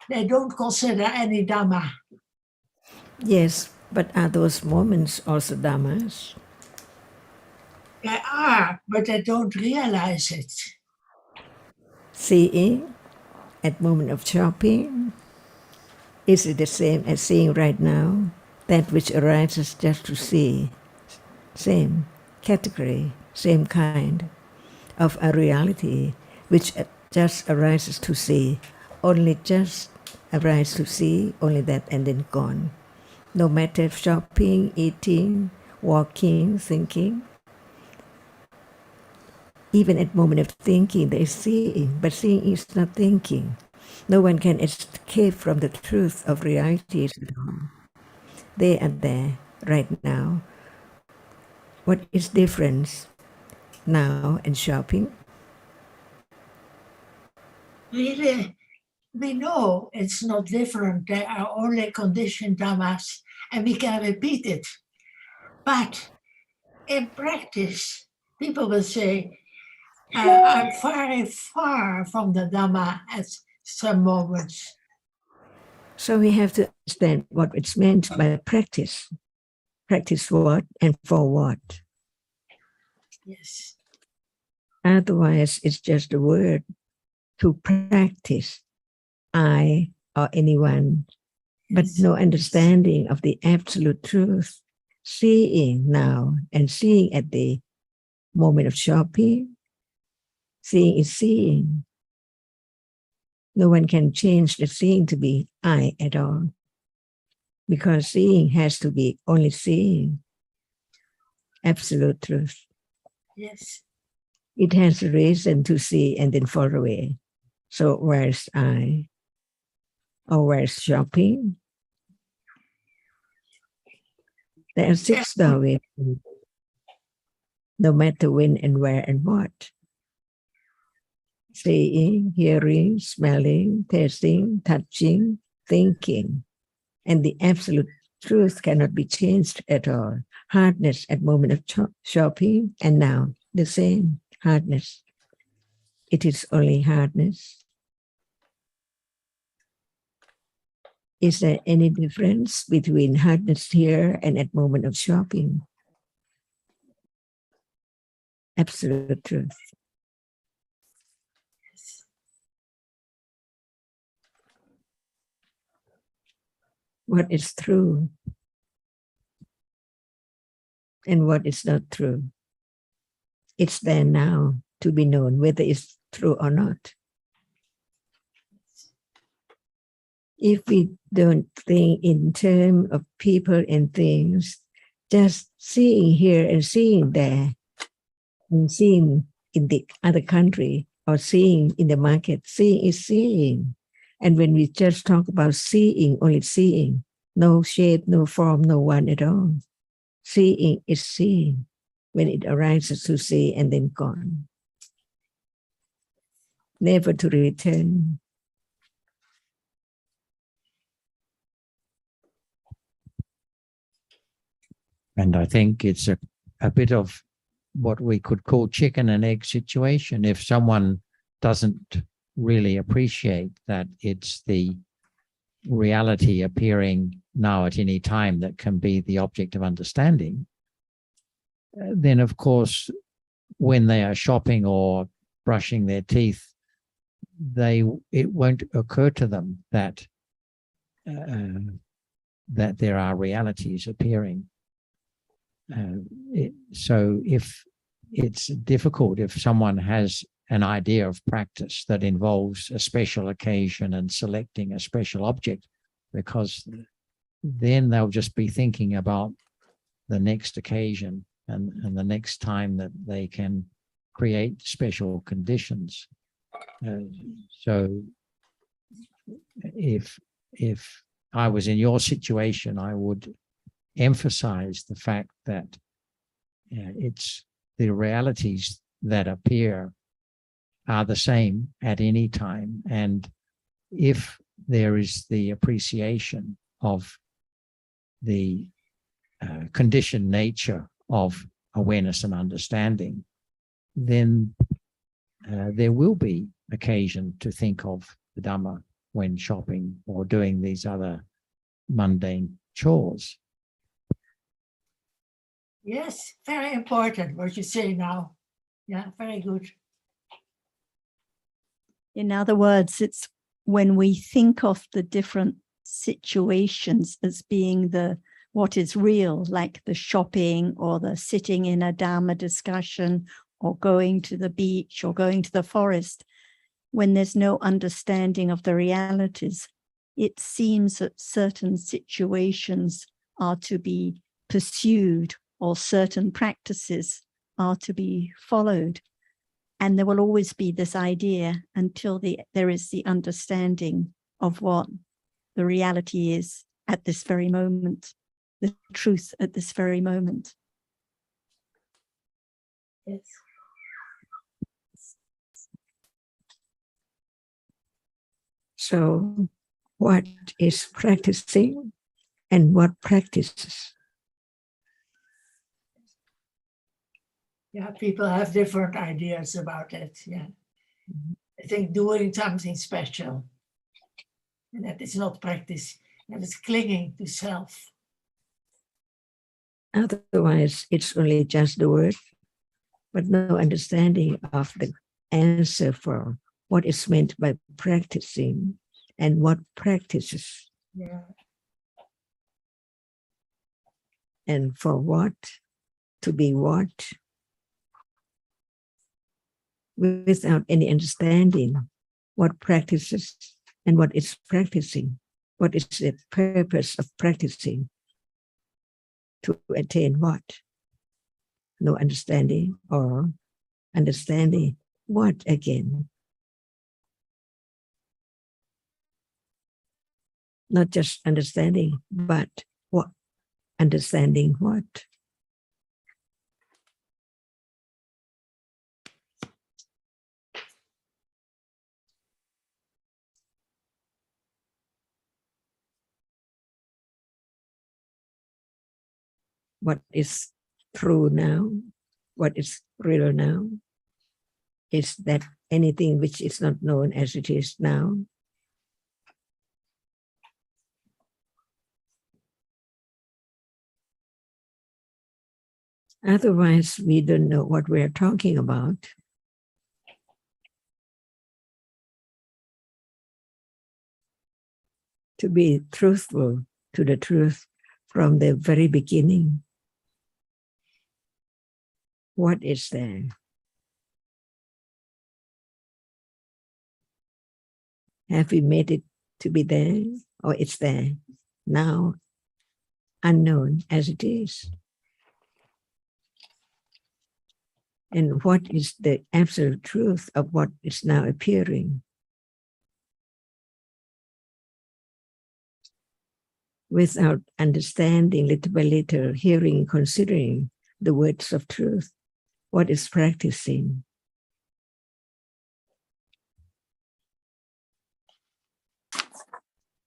they don't consider any Dhamma. Yes, but are those moments also Dhammas? They are, but they don't realize it. Seeing at moment of shopping, is it the same as seeing right now? That which arises just to see, same category, same kind of a reality which just arises to see, only just arises to see, only that and then gone. No matter shopping, eating, walking, thinking. Even at moment of thinking, there is seeing, but seeing is not thinking. No one can escape from the truth of realities at all. They are there right now. What is difference now and shopping? Really, we know it's not different. They are only conditioned Dhammas, and we can repeat it. But in practice, people will say, I'm very far from the Dhamma at some moments. So we have to understand what it's meant by practice. Practice what and for what? Yes. Otherwise, it's just a word to practice. I or anyone, but no understanding of the absolute truth. Seeing now and seeing at the moment of shopping, seeing is seeing. No one can change the seeing to be I at all, because seeing has to be only seeing, absolute truth. Yes. It has a reason to see and then fall away. So where's I? Or where's shopping? There are 6 doorways, no matter when and where and what. Seeing, hearing, smelling, tasting, touching, thinking. And the absolute truth cannot be changed at all. Hardness at moment of shopping and now the same hardness. It is only hardness. Is there any difference between hardness here and at moment of shopping? Absolute truth. What is true and what is not true? It's there now to be known whether it's true or not. If we don't think in terms of people and things, just seeing here and seeing there, and seeing in the other country or seeing in the market, seeing is seeing. And when we just talk about seeing, only seeing, no shape, no form, no one at all. Seeing is seeing when it arises to see and then gone. Never to return. And I think it's a bit of what we could call chicken and egg situation. If someone doesn't really appreciate that it's the reality appearing now at any time that can be the object of understanding, then of course, when they are shopping or brushing their teeth, it won't occur to them that that there are realities appearing. So if it's difficult, if someone has an idea of practice that involves a special occasion and selecting a special object, because then they'll just be thinking about the next occasion and the next time that they can create special conditions. So if I was in your situation, I would emphasize the fact that it's the realities that appear are the same at any time. And if there is the appreciation of the conditioned nature of awareness and understanding, then there will be occasion to think of the Dhamma when shopping or doing these other mundane chores. Yes, very important what you say now. Yeah, very good. In other words, it's when we think of the different situations as being what is real, like the shopping or the sitting in a Dhamma discussion or going to the beach or going to the forest, when there's no understanding of the realities, it seems that certain situations are to be pursued or certain practices are to be followed. And there will always be this idea until there is the understanding of what the reality is at this very moment, the truth at this very moment. Yes. So what is practicing and what practices? Yeah, people have different ideas about it. Yeah. I think doing something special, and that is not practice, that is clinging to self. Otherwise, it's only just the word, but no understanding of the answer for what is meant by practicing and what practices. Yeah. And for what, to be what, without any understanding what practices and what is practicing, what is the purpose of practicing, to attain what? No understanding, or understanding what again? Not just understanding, but what? Understanding what? What is true now? What is real now? Is that anything which is not known as it is now? Otherwise, we don't know what we are talking about. To be truthful to the truth from the very beginning. What is there? Have we made it to be there, or it's there now, unknown as it is? And what is the absolute truth of what is now appearing? Without understanding little by little, hearing, considering the words of truth, what is practicing?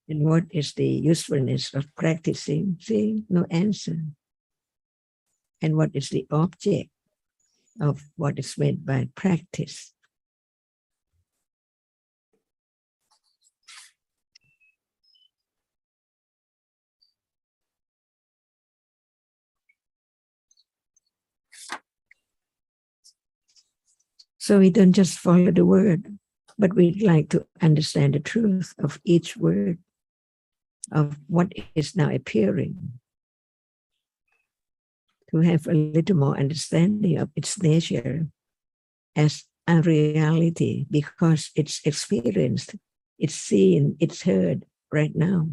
And what is the usefulness of practicing? See, no answer. And what is the object of what is meant by practice? So we don't just follow the word, but we'd like to understand the truth of each word, of what is now appearing, to have a little more understanding of its nature as a reality, because it's experienced, it's seen, it's heard right now.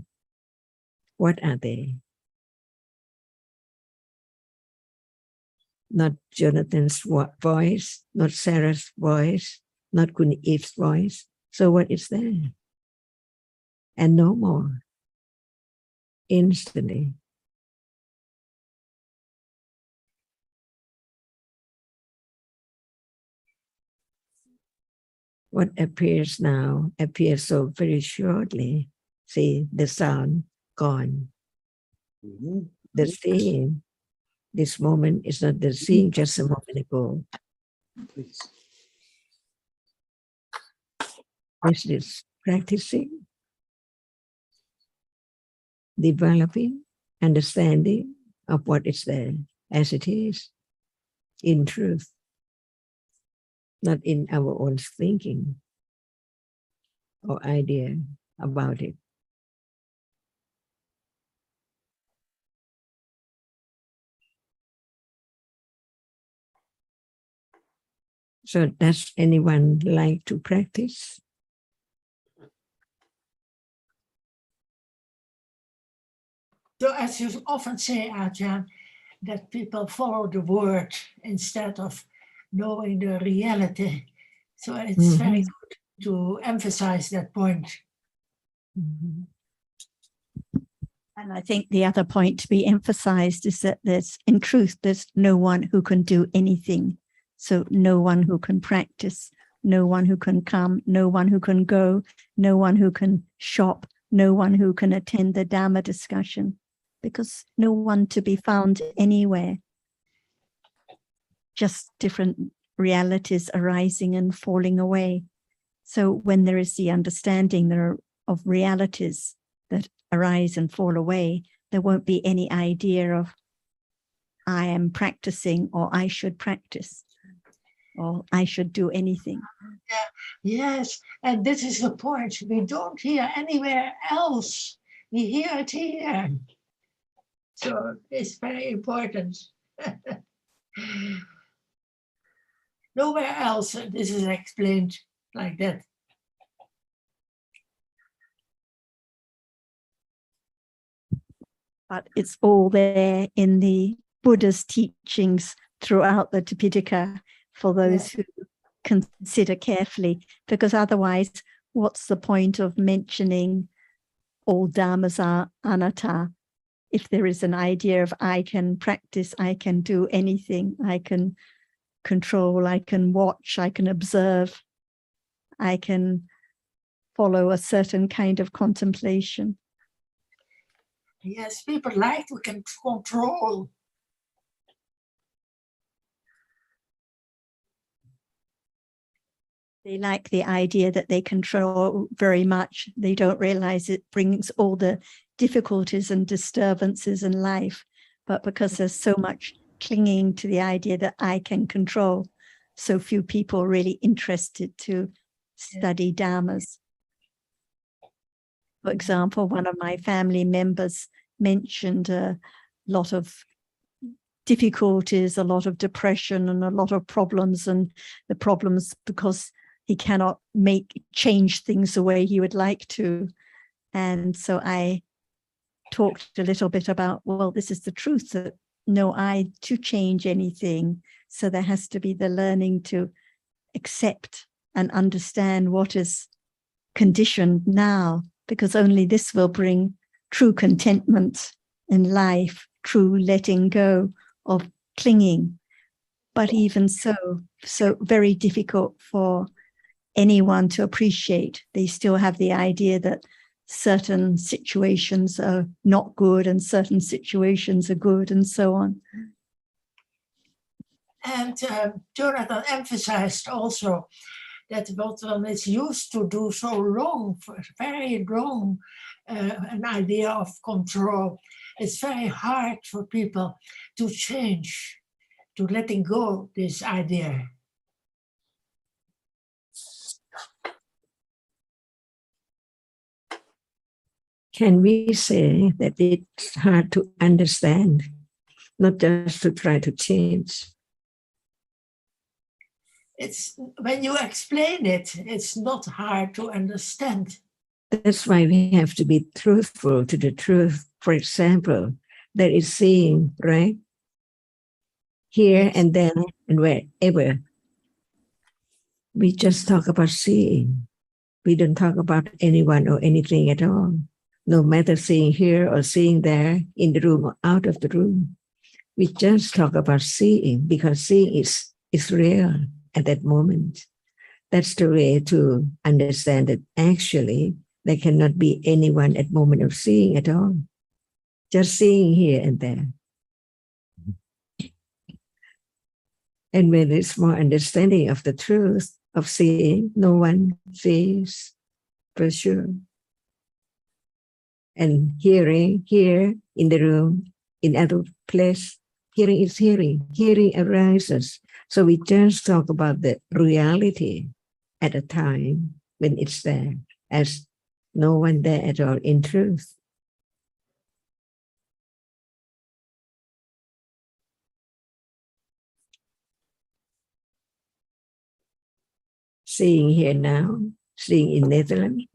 What are they? Not Jonathan's voice, not Sarah's voice, not Queen Eve's voice. So what is there? And no more. Instantly. What appears now appears so very shortly. See, the sound gone. The seeing, this moment is not the seeing just a moment ago. This is practicing developing understanding of what is there as it is in truth, not in our own thinking or idea about it. So does anyone like to practice? So as you often say, Ajahn, that people follow the word instead of knowing the reality. So it's very good to emphasize that point. And I think the other point to be emphasized is that in truth, there's no one who can do anything. So no one who can practice, no one who can come, no one who can go, no one who can shop, no one who can attend the Dhamma discussion, because no one to be found anywhere. Just different realities arising and falling away. So when there is the understanding of realities that arise and fall away, there won't be any idea of I am practicing, or I should practice, or I should do anything. Yes, and this is the point. We don't hear anywhere else. We hear it here. So it's very important. Nowhere else this is explained like that. But it's all there in the Buddha's teachings throughout the Tipitaka for those who consider carefully, because otherwise, what's the point of mentioning all dharmas are anatta if there is an idea of I can practice, I can do anything, I can control, I can watch, I can observe, I can follow a certain kind of contemplation. Yes, people like we can control. They like the idea that they control very much. They don't realize it brings all the difficulties and disturbances in life. But because there's so much clinging to the idea that I can control, so few people are really interested to study dharmas. For example, one of my family members mentioned a lot of difficulties, a lot of depression and a lot of problems, and the problems because he cannot change things the way he would like to. And so I talked a little bit about, well, this is the truth, that no I to change anything. So there has to be the learning to accept and understand what is conditioned now, because only this will bring true contentment in life, true letting go of clinging. But even so very difficult for anyone to appreciate. They still have the idea that certain situations are not good and certain situations are good, and so on. And Jonathan emphasized also that what one is used to do so long, for very long, an idea of control, it's very hard for people to change, to letting go this idea. Can we say that it's hard to understand, not just to try to change? It's when you explain it, it's not hard to understand. That's why we have to be truthful to the truth. For example, there is seeing, right? Here and then and wherever. We just talk about seeing. We don't talk about anyone or anything at all. No matter seeing here or seeing there, in the room or out of the room. We just talk about seeing, because seeing is real at that moment. That's the way to understand that actually there cannot be anyone at moment of seeing at all. Just seeing here and there. And when there's more understanding of the truth of seeing, no one sees, for sure. And hearing here in the room, in other place, hearing is hearing. Hearing arises. So we just talk about the reality at a time when it's there, as no one there at all in truth. Seeing here now, seeing in Netherlands,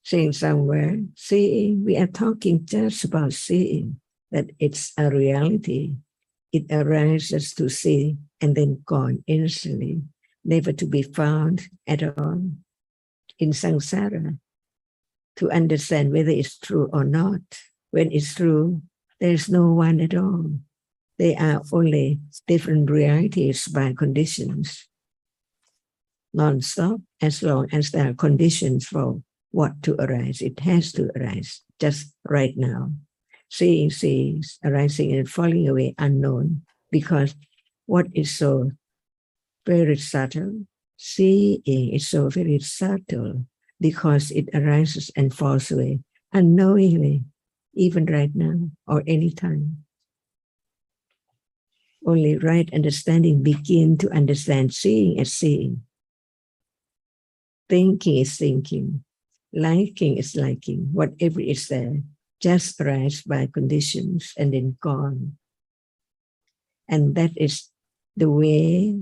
seeing somewhere, seeing, we are talking just about seeing, that it's a reality. It arises to see and then gone instantly, never to be found at all. In samsara, to understand whether it's true or not. When it's true, there's no one at all. They are only different realities by conditions. Non-stop, as long as there are conditions for what to arise. It has to arise just right now. Seeing, arising and falling away unknown, because what is so very subtle, seeing is so very subtle, because it arises and falls away unknowingly, even right now or anytime. Only right understanding begin to understand seeing as seeing. Thinking is thinking. Liking is liking. Whatever is there, just arises by conditions and then gone. And that is the way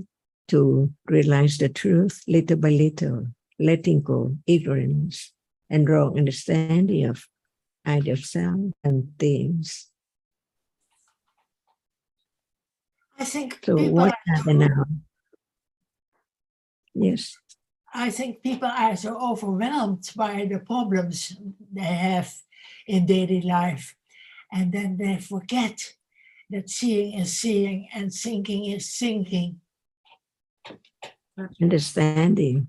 to realize the truth little by little, letting go ignorance and wrong understanding of either self and things. I think So people what are the now? Yes. I think people are so overwhelmed by the problems they have in daily life. And then they forget that seeing is seeing and thinking is thinking. Understanding,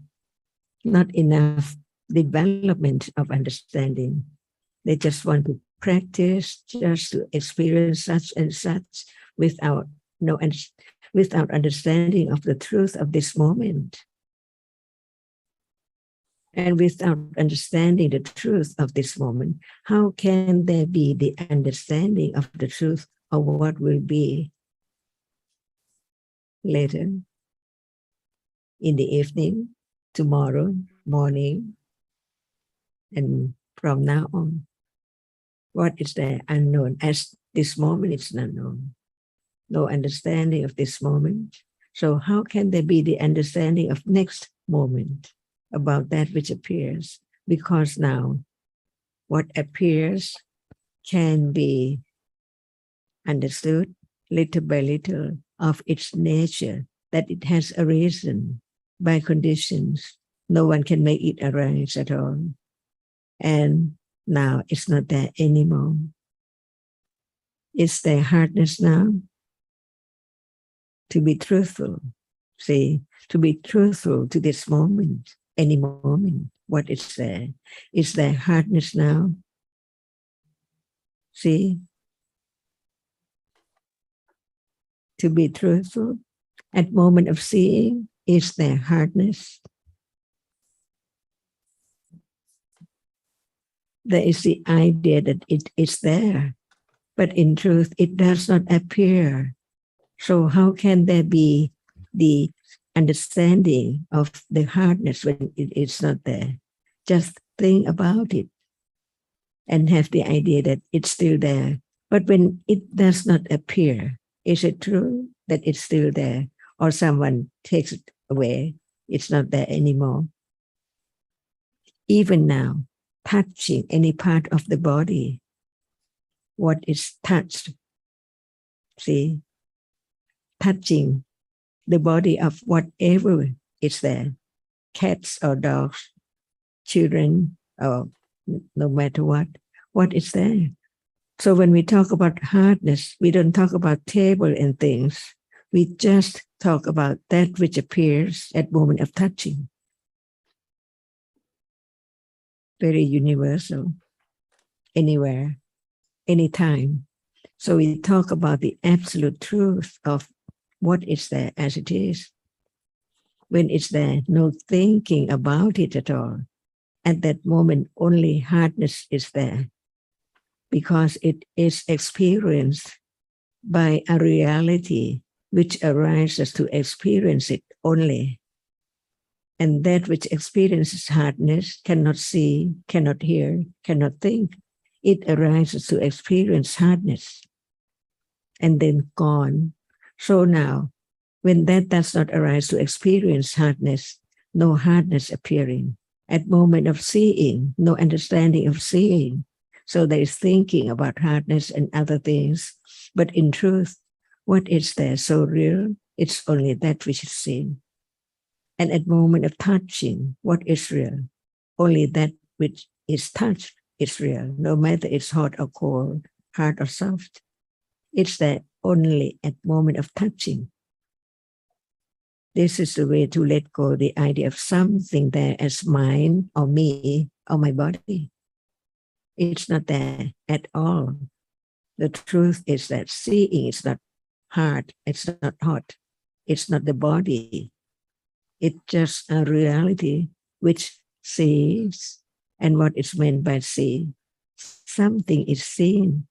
not enough development of understanding. They just want to practice, just to experience such and such without without understanding of the truth of this moment. And without understanding the truth of this moment, how can there be the understanding of the truth of what will be later, in the evening, tomorrow, morning, and from now on? What is there unknown? As this moment is unknown. No understanding of this moment. So how can there be the understanding of next moment about that which appears? Because now what appears can be understood little by little of its nature, that it has a reason by conditions. No one can make it arise at all. And now it's not there anymore. Is there hardness now? To be truthful, see, to be truthful to this moment, any moment, what is there? Is there hardness now? See, to be truthful at moment of seeing, is there hardness? There is the idea that it is there, but in truth, it does not appear. So how can there be the understanding of the hardness when it is not there? Just think about it and have the idea that it's still there. But when it does not appear, is it true that it's still there? Or someone takes it away, it's not there anymore? Even now, touching any part of the body, what is touched? See, touching the body of whatever is there, cats or dogs, children, or no matter what is there. So when we talk about hardness, we don't talk about table and things. We just talk about that which appears at moment of touching. Very universal, anywhere, anytime. So we talk about the absolute truth of what is there as it is. When it's there, no thinking about it at all. At that moment, only hardness is there. because it is experienced by a reality which arises to experience it only. And that which experiences hardness cannot see, cannot hear, cannot think. It arises to experience hardness and then gone. So now, when that does not arise to experience hardness, no hardness appearing. At moment of seeing, no understanding of seeing. So there is thinking about hardness and other things. But in truth, what is there so real? It's only that which is seen. And at moment of touching, what is real? Only that which is touched is real, no matter it's hot or cold, hard or soft. It's there only at moment of touching. This is the way to let go the idea of something there as mine or me or my body. It's not there at all. The truth is that seeing is not hard, it's not hot, it's not the body. It's just a reality which sees, and what is meant by see. Something is seen.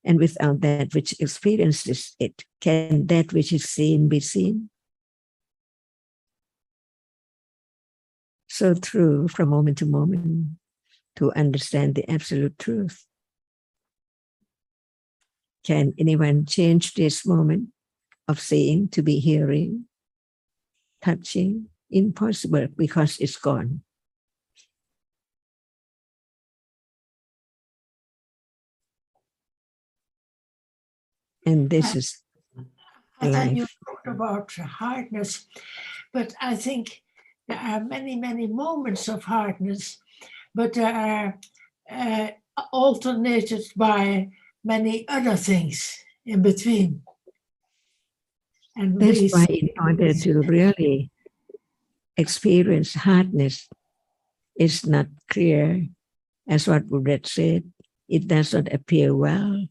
And without that which experiences it, can that which is seen be seen? So true from moment to moment to understand the absolute truth. Can anyone change this moment of seeing to be hearing, touching? Impossible, because it's gone. And this is I thought you life. talked about hardness, but I think there are many, many moments of hardness, but there are alternated by many other things in between. And That's why in order to really experience hardness, it's not clear, as what Buddha said, it does not appear well.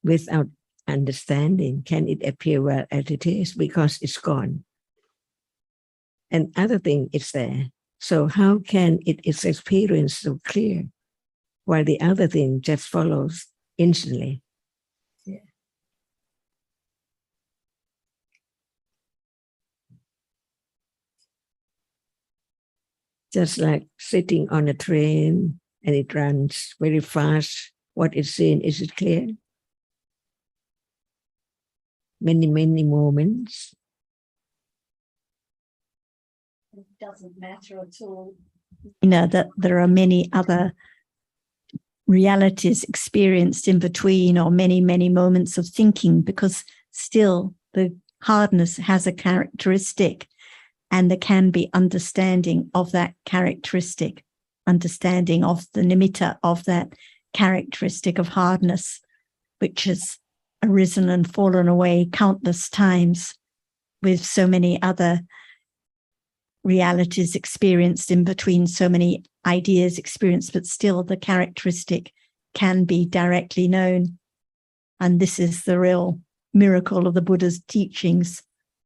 Without understanding, can it appear well as it is? Because it's gone. And other thing is there. So how can it is experienced so clear, while the other thing just follows instantly? Yeah. Just like sitting on a train and it runs very fast. What is seen, is it clear? Many, many moments. It doesn't matter at all. You know, that there are many other realities experienced in between, or many, many moments of thinking, because still the hardness has a characteristic, and there can be understanding of that characteristic, understanding of the nimitta of that characteristic of hardness, which has arisen and fallen away countless times with so many other realities experienced in between, so many ideas experienced, but still the characteristic can be directly known. And this is the real miracle of the Buddha's teachings,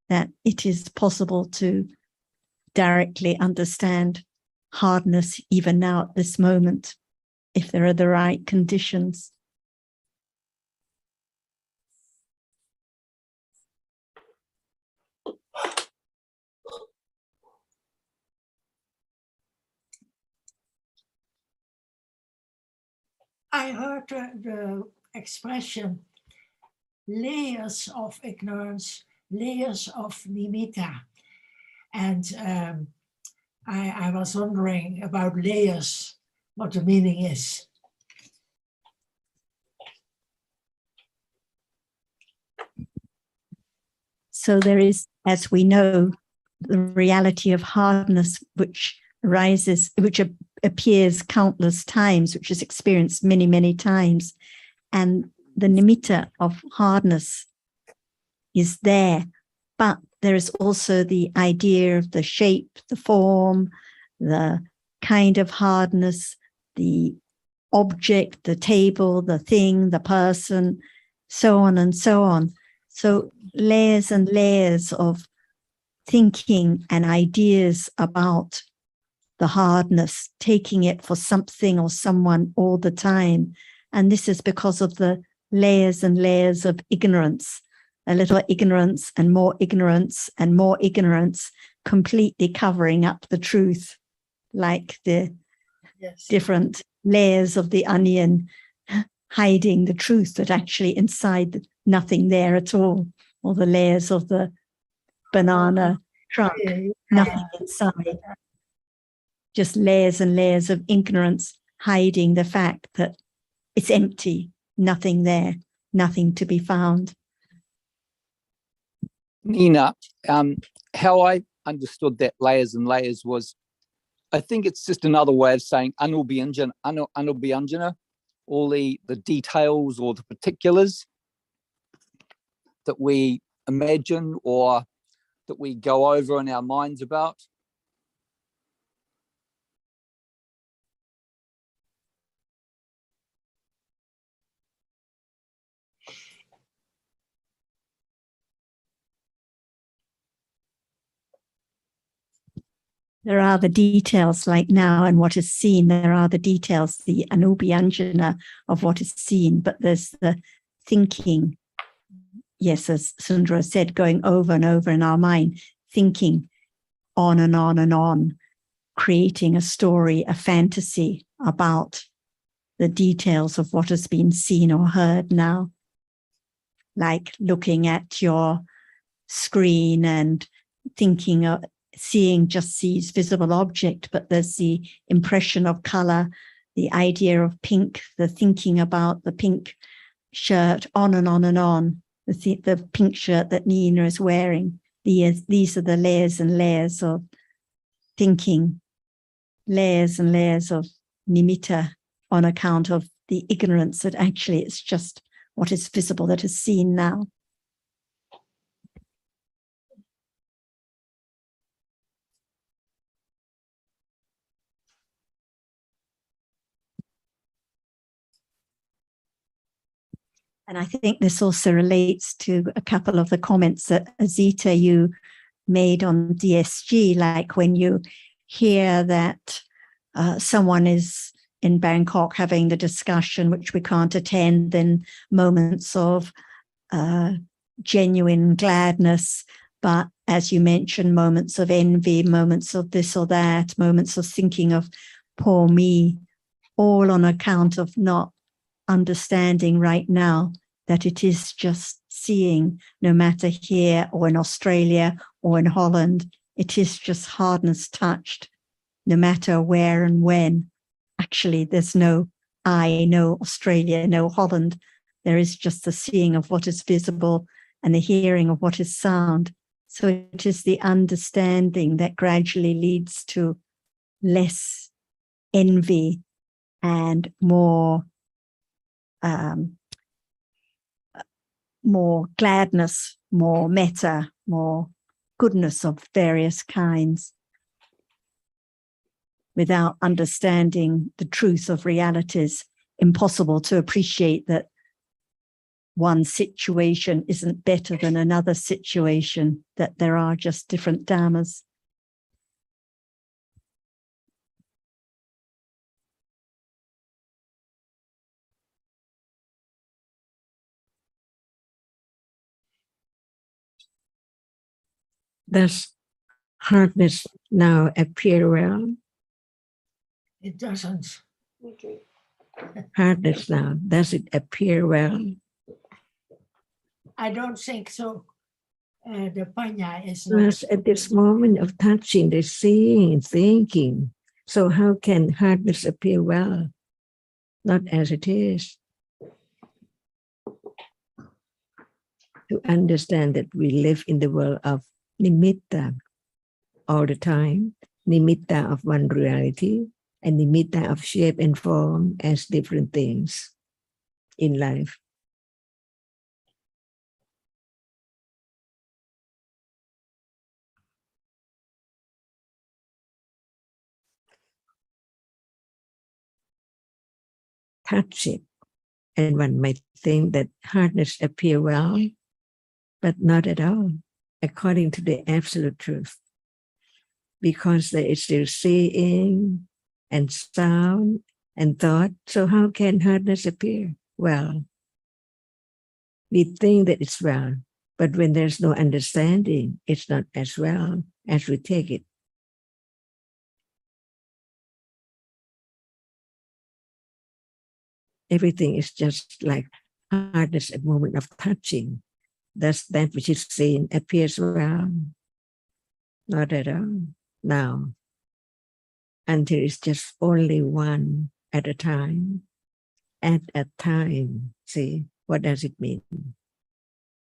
that it is possible to directly understand hardness even now at this moment, if there are the right conditions. I heard the expression layers of ignorance, layers of nimitta. And I was wondering about layers, what the meaning is. So there is, as we know, the reality of hardness, which arises, which appears countless times, which is experienced many, many times. And the nimitta of hardness is there, but there is also the idea of the shape, the form, the kind of hardness, the object, the table, the thing, the person, so on and so on. So layers and layers of thinking and ideas about the hardness, taking it for something or someone all the time. And this is because of the layers and layers of ignorance, a little ignorance and more ignorance and more ignorance, completely covering up the truth, like the different layers of the onion, hiding the truth that actually inside nothing there at all, or the layers of the banana trunk, nothing inside, just layers and layers of ignorance, hiding the fact that it's empty, nothing there, nothing to be found. Nina, how I understood that layers and layers was, I think it's just another way of saying anubhyanjana, all the details or the particulars that we imagine or that we go over in our minds about. There are the details, like now and what is seen. There are the details, the anubhyanjana of what is seen, but there's the thinking. Yes, as Sundara said, going over and over in our mind, thinking on and on and on, creating a story, a fantasy about the details of what has been seen or heard now. Like looking at your screen and thinking of, seeing just sees visible object, but there's the impression of color, the idea of pink, the thinking about the pink shirt, on and on and on, the pink shirt that Nina is wearing. These are the layers and layers of thinking, layers and layers of nimitta on account of the ignorance that actually it's just what is visible that is seen now. And I think this also relates to a couple of the comments that Azita, you made on DSG, like when you hear that someone is in Bangkok having the discussion, which we can't attend, then moments of genuine gladness, but as you mentioned, moments of envy, moments of this or that, moments of thinking of poor me, all on account of not understanding right now that it is just seeing, no matter here or in Australia or in Holland, it is just hardness touched, no matter where and when. Actually, there's no I, no Australia, no Holland. There is just the seeing of what is visible and the hearing of what is sound. So it is the understanding that gradually leads to less envy and more gladness, more metta, more goodness of various kinds. Without understanding the truth of realities, impossible to appreciate that one situation isn't better than another situation, that there are just different dhammas. Does hardness now appear well? It doesn't. Hardness now, does it appear well? I don't think so. The panya is not. Because at this moment of touching, the seeing, thinking, so how can hardness appear well? Not as it is. To understand that we live in the world of nimitta all the time, nimitta of one reality, and nimitta of shape and form as different things in life. Touch it, and one might think that hardness appear well, but not at all, according to the absolute truth. because there is still seeing and sound and thought. So how can hardness appear? Well, we think that it's well, but when there's no understanding, it's not as well as we take it. Everything is just like hardness at the moment of touching. Thus, that which is seen appears well. Not at all. Now, until it's just only one at a time. At a time. See, what does it mean?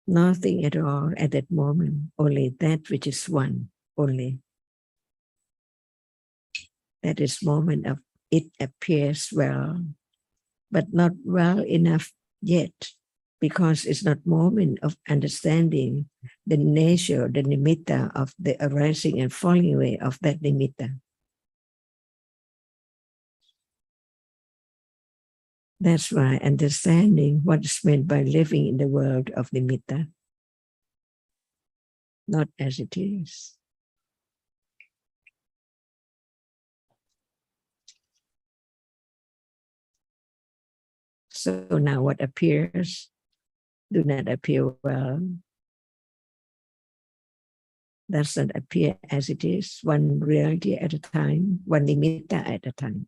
Nothing at all at that moment, only that which is one, only. That is moment of it appears well, but not well enough yet, because it's not moment of understanding the nature, the nimitta of the arising and falling away of that nimitta. That's why understanding what is meant by living in the world of nimitta, not as it is. So now what appears do not appear well. Does not appear as it is, one reality at a time, one nimitta at a time.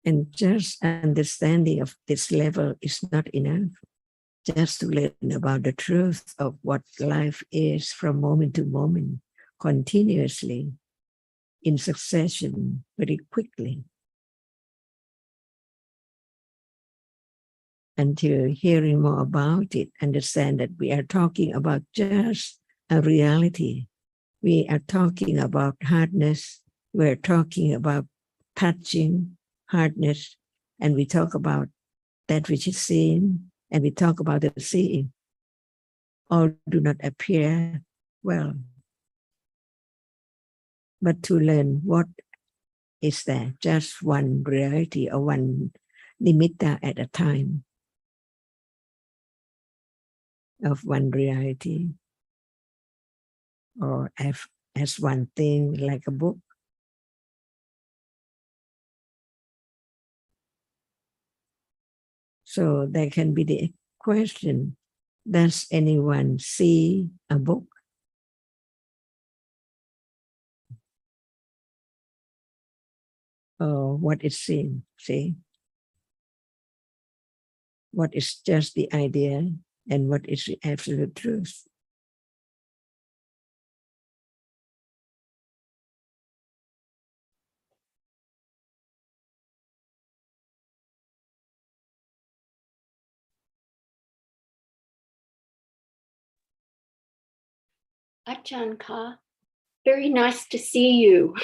And just understanding of this level is not enough. Just to learn about the truth of what life is from moment to moment, continuously, in succession, very quickly. Until hearing more about it, understand that we are talking about just a reality. We are talking about hardness. We're talking about touching, hardness, and we talk about that which is seen, and we talk about the seeing. All do not appear well. But to learn what is there, just one reality or one nimitta at a time of one reality, or as one thing like a book. So there can be the question, does anyone see a book? Or what is seen, see? What is just the idea and what is the absolute truth? Ajahn Ka, very nice to see you.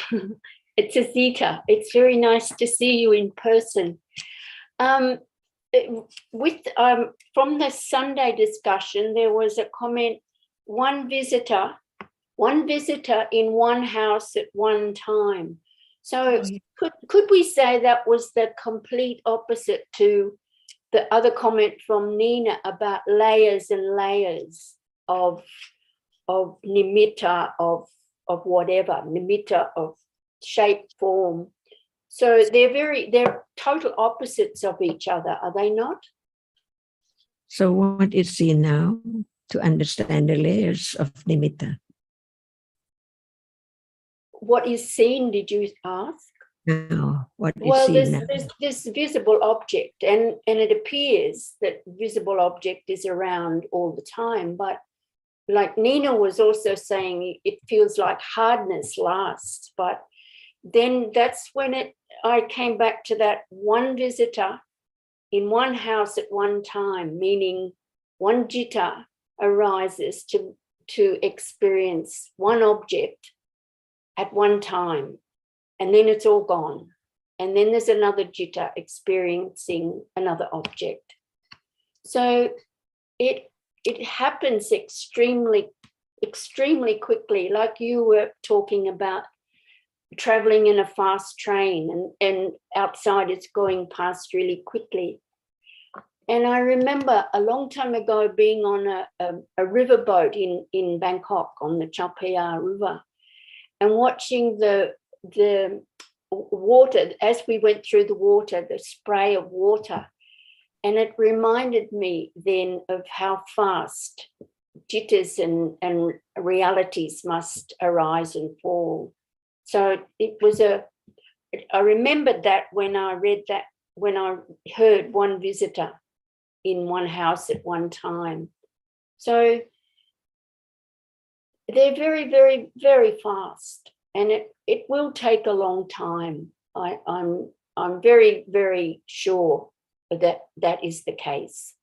It's Azita. It's very nice to see you in person. From the Sunday discussion, there was a comment, one visitor in one house at one time. So could we say that was the complete opposite to the other comment from Nina about layers and layers of nimitta, of whatever, nimitta of shape, form. So they're total opposites of each other, are they not? So what is seen now to understand the layers of nimitta? What is seen, did you ask? Now, what is Well, seen now? there's this visible object, and it appears that visible object is around all the time, but like Nina was also saying, it feels like hardness lasts, but then that's when I came back to that one visitor in one house at one time, meaning one jitta arises to experience one object at one time, and then it's all gone. And then there's another jitta experiencing another object. So it happens extremely quickly, like you were talking about traveling in a fast train and outside it's going past really quickly. And I remember a long time ago being on a riverboat in Bangkok on the Chao Phraya River and watching the water, as we went through the water, the spray of water. And it reminded me then of how fast jitters and realities must arise and fall. So it was I remembered that when I read that, when I heard one visitor in one house at one time. So they're very, very, very fast, and it will take a long time. I'm very, very sure that is the case.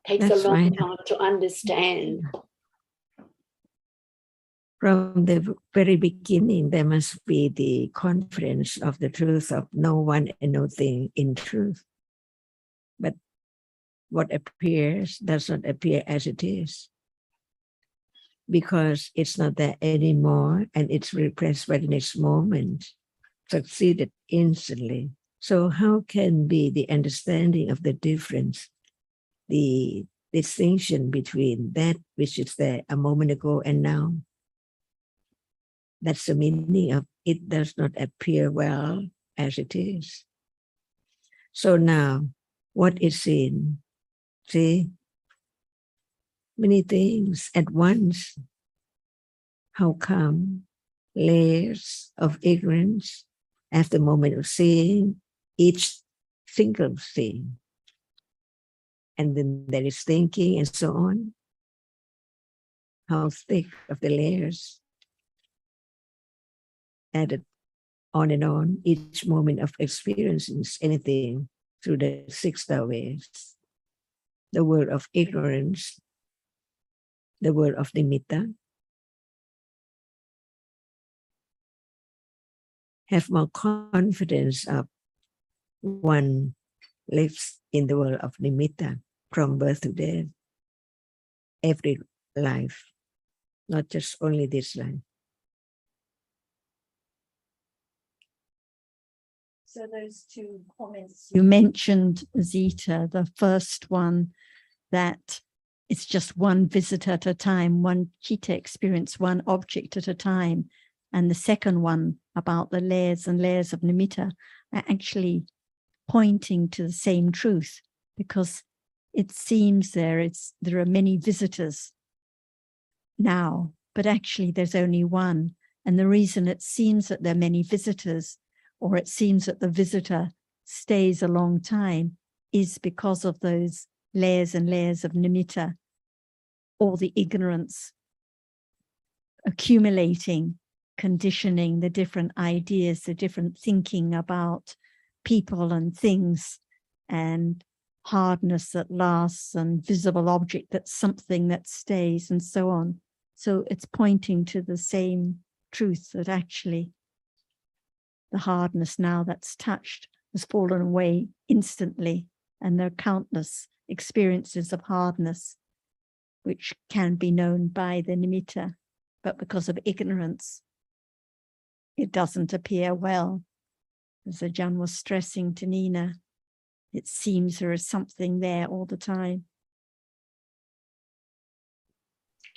Takes That's a long right. time to understand. From the very beginning, there must be the conference of the truth of no one and no thing in truth. But what appears does not appear as it is, because it's not there anymore, and it's repressed by the next moment, succeeded instantly. So how can be the understanding of the difference, the distinction between that which is there a moment ago and now? That's the meaning of it does not appear well as it is. So now, what is seen? See, many things at once. How come? Layers of ignorance at the moment of seeing each single thing. And then there is thinking and so on. How thick of the layers added on and on, each moment of experiencing anything through the 6 ways. The world of ignorance, the world of nimitta. Have more confidence of one lives in the world of nimitta from birth to death, every life, not just only this life. So those two comments you mentioned, Zita, the first one, that it's just one visitor at a time, one chitta experience, one object at a time. And the second one about the layers and layers of nimitta are actually pointing to the same truth, because it seems there are many visitors now, but actually there's only one. And the reason it seems that there are many visitors, or it seems that the visitor stays a long time, is because of those layers and layers of nimitta, all the ignorance accumulating, conditioning, the different ideas, the different thinking about people and things, and hardness that lasts, and visible object that's something that stays, and so on. So it's pointing to the same truth, that actually the hardness now that's touched has fallen away instantly, and there are countless experiences of hardness which can be known by the nimitta, but because of ignorance, it doesn't appear well. As Ajahn was stressing to Nina, it seems there is something there all the time.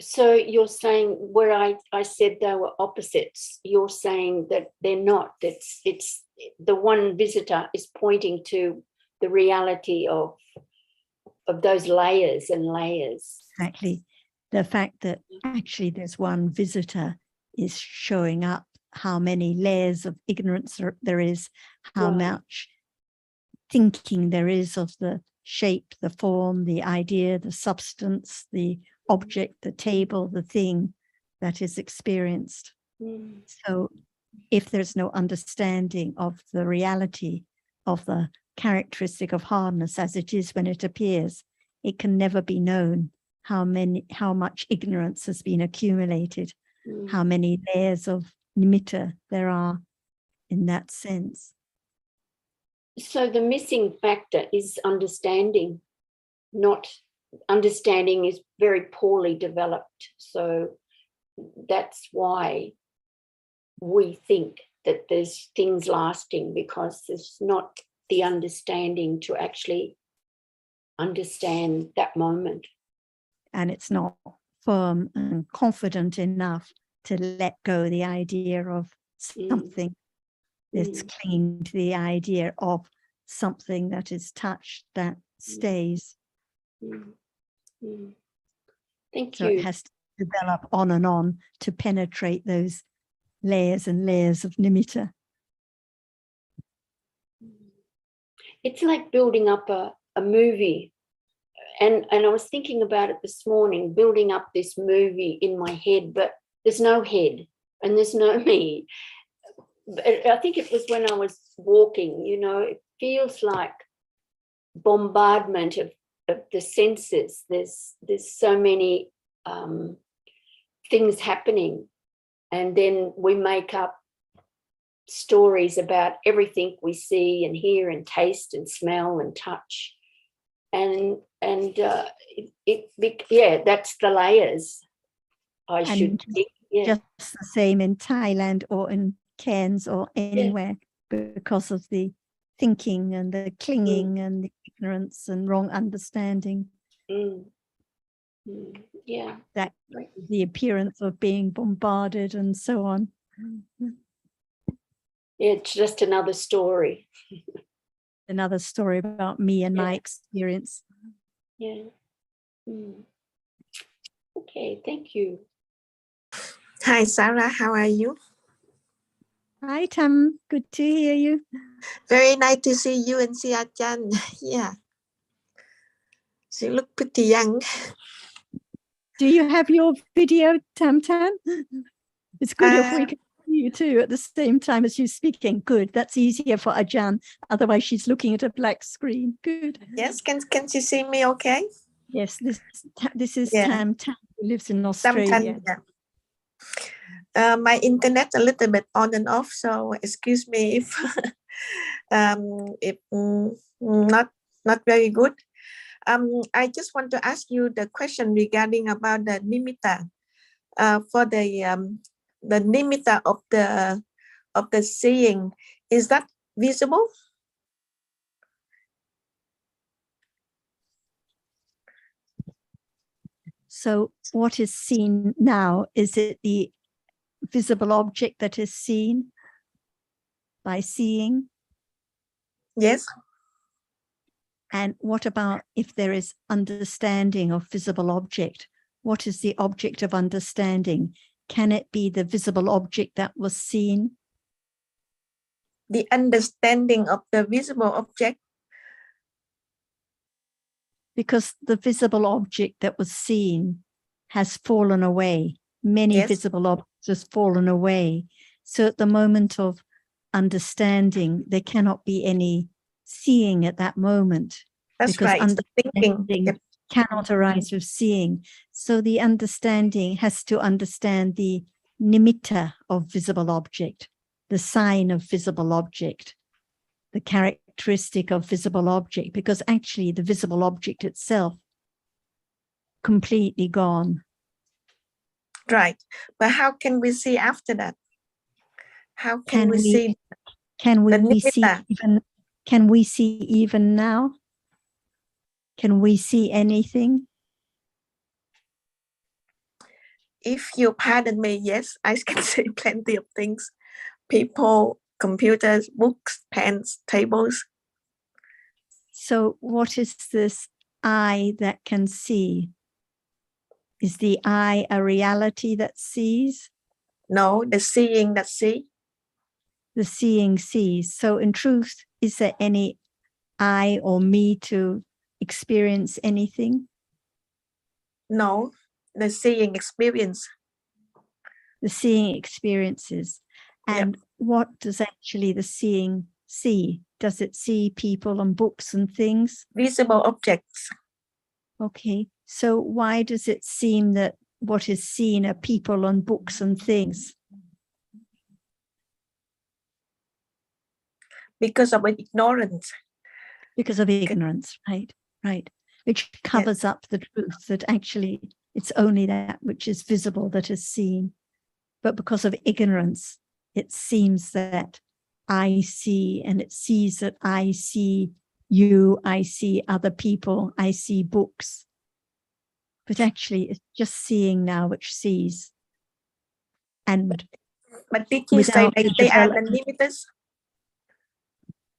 So you're saying, where I said they were opposites, you're saying that they're not. It's the one visitor is pointing to the reality of those layers and layers. Exactly. The fact that actually there's one visitor is showing up how many layers of ignorance there is, how much thinking there is of the shape, the form, the idea, the substance, the object, the table, the thing that is experienced. So if there's no understanding of the reality of the characteristic of hardness as it is when it appears, it can never be known how much ignorance has been accumulated, how many layers of nimitta there are in that sense. So the missing factor is understanding. Not understanding is very poorly developed. So that's why we think that there's things lasting, because there's not the understanding to actually understand that moment. And it's not firm and confident enough to let go the idea of something. It's clinging to the idea of something that is touched, that stays. Thank So you. it has to develop on and on to penetrate those layers and layers of nimitta. It's like building up a movie. And I was thinking about it this morning, building up this movie in my head, but there's no head and there's no me. I think it was when I was walking, you know, it feels like bombardment of the senses. There's so many things happening, and then we make up stories about everything we see and hear and taste and smell and touch, and that's the layers. I should think. Yeah. Just the same in Thailand or in Cairns or anywhere, because of the thinking and the clinging and the ignorance and wrong understanding. Yeah. That the appearance of being bombarded and so on. It's just another story. Another story about me and my experience. Yeah. Okay, thank you. Hi, Sarah. How are you? Hi, Tam. Good to hear you. Very nice to see you and see Ajahn. Yeah. She look pretty young. Do you have your video, Tam Tam? It's good if we can see you too at the same time as you speaking. Good. That's easier for Ajahn. Otherwise, she's looking at a black screen. Good. Yes. Can she see me okay? Yes. This is Tam Tam, who lives in Australia. My internet a little bit on and off, so excuse me if not very good. I just want to ask you the question regarding about the nimitta. For the nimitta of the seeing, is that visible? So what is seen now, is it the visible object that is seen by seeing? Yes. And what about if there is understanding of visible object? What is the object of understanding? Can it be the visible object that was seen? The understanding of the visible object. Because the visible object that was seen has fallen away. Many visible objects have fallen away. So at the moment of understanding, there cannot be any seeing at that moment. That's because right. Understanding cannot arise with seeing. So the understanding has to understand the nimitta of visible object, the sign of visible object, the characteristic of visible object, because actually the visible object itself completely gone. Right. But how can we see after that? How can we see? Can we see even now? Can we see anything? If you pardon me, yes, I can see plenty of things. People, computers, books, pens, tables. So what is this eye that can see? Is the eye a reality that sees? No, the seeing that see. The seeing sees. So in truth, is there any I or me to experience anything? No, the seeing experience. The seeing experiences. And what does actually the seeing see? Does it see people and books and things? Visible objects. Okay, so why does it seem that what is seen are people and books and things? Because of ignorance. Because of ignorance, right. Which covers up the truth that actually it's only that which is visible that is seen. But because of ignorance, it seems that I see, and it sees that I see you, I see other people, I see books. But actually, it's just seeing now which sees. And But did he say without like the they are the development, limiters?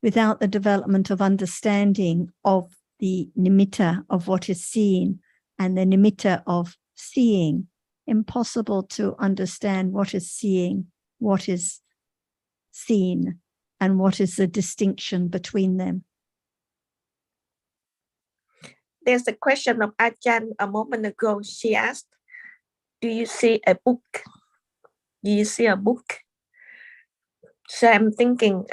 without the development of understanding of the nimitta of what is seen and the nimitta of seeing, impossible to understand what is seeing, what is seen, and what is the distinction between them. There's a question of Ajahn a moment ago. She asked, do you see a book? Do you see a book? So I'm thinking,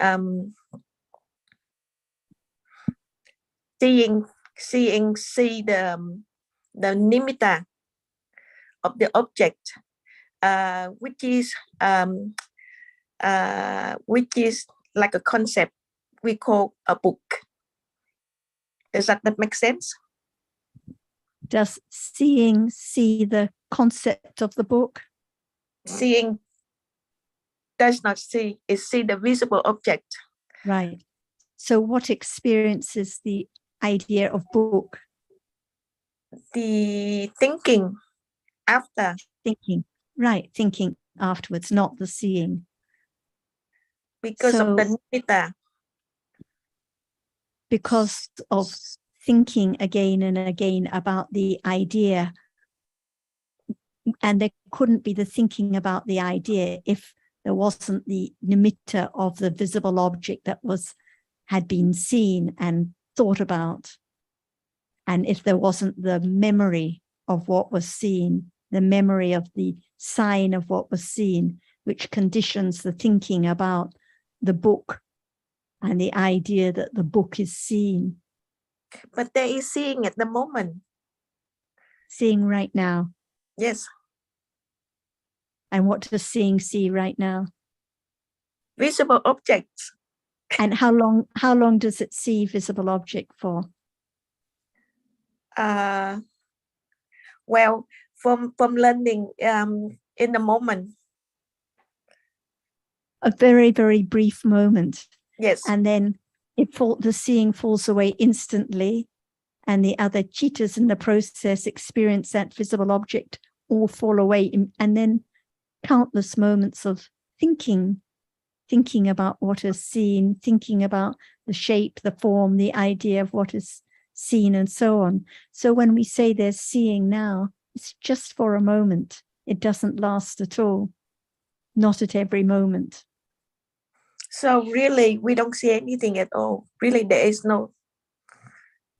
see the nimitta of the object, which is like a concept we call a book. Does that make sense? Does seeing see the concept of the book? Seeing does not see, it see the visible object. Right. So what experiences the idea of book? The thinking after. Thinking. Right. Thinking afterwards, not the seeing. Because of the nimitta. Because of thinking again and again about the idea. And there couldn't be the thinking about the idea if there wasn't the nimitta of the visible object that had been seen and thought about. And if there wasn't the memory of what was seen, the memory of the sign of what was seen, which conditions the thinking about the book and the idea that the book is seen. But there is seeing at the moment. Seeing right now. Yes. And what does seeing see right now? Visible objects. And how long does it see visible object for? Well, from learning in the moment. A very, very brief moment. Yes. And then the seeing falls away instantly, and the other chittas in the process experience that visible object all fall away, and then countless moments of thinking about what is seen, thinking about the shape, the form, the idea of what is seen, and so on. So when we say there's seeing now, it's just for a moment. It doesn't last at all, not at every moment. So really, we don't see anything at all. Really, there is no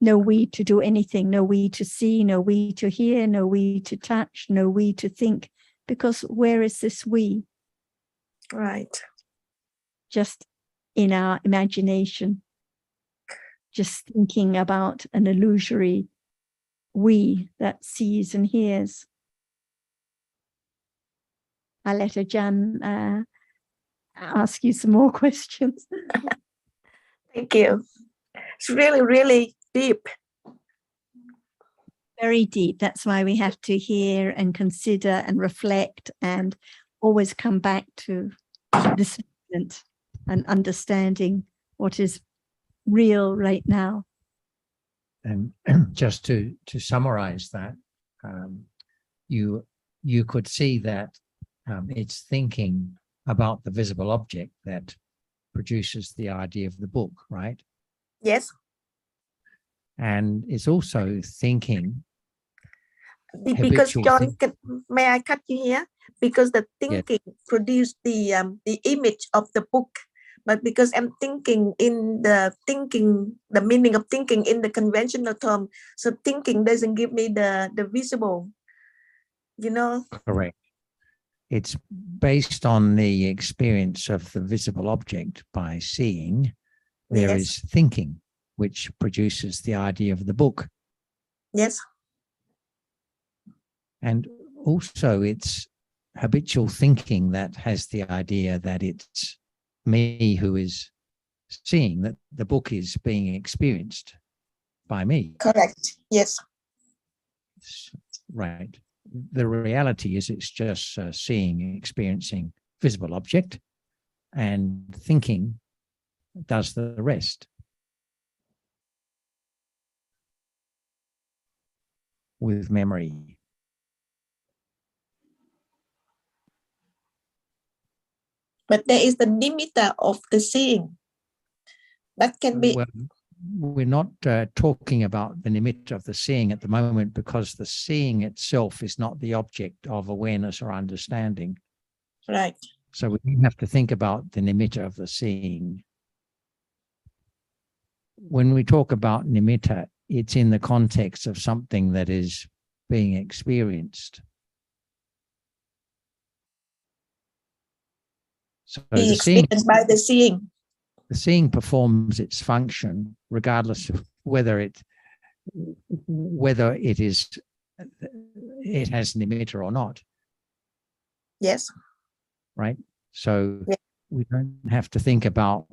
we to do anything, no we to see, no we to hear, no we to touch, no we to think, because where is this we? Right. Just in our imagination, just thinking about an illusory we that sees and hears. I'll let Ajahn ask you some more questions. Thank you. It's really, really deep. Very deep. That's why we have to hear and consider and reflect and always come back to this moment and understanding what is real right now. And just to summarize that, you could see that it's thinking about the visible object that produces the idea of the book, right? Yes. And it's also thinking. Because John, may I cut you here? Because the thinking produced the image of the book, but because I'm thinking in the meaning of thinking in the conventional term, so thinking doesn't give me the visible, Correct. It's based on the experience of the visible object by seeing. There is thinking, which produces the idea of the book. Yes. And also it's habitual thinking that has the idea that it's me who is seeing, that the book is being experienced by me. Correct. Yes. Right. The reality is it's just seeing and experiencing visible object, and thinking does the rest. With memory. But there is the nimitta of the seeing. That can be. Well, we're not talking about the nimitta of the seeing at the moment, because the seeing itself is not the object of awareness or understanding. Right. So we have to think about the nimitta of the seeing. When we talk about nimitta, it's in the context of something that is being experienced. So Be the seeing, experienced by the seeing. the seeing performs its function regardless of whether it has nimitta or not. Yes. Right. So Yeah. we don't have to think about,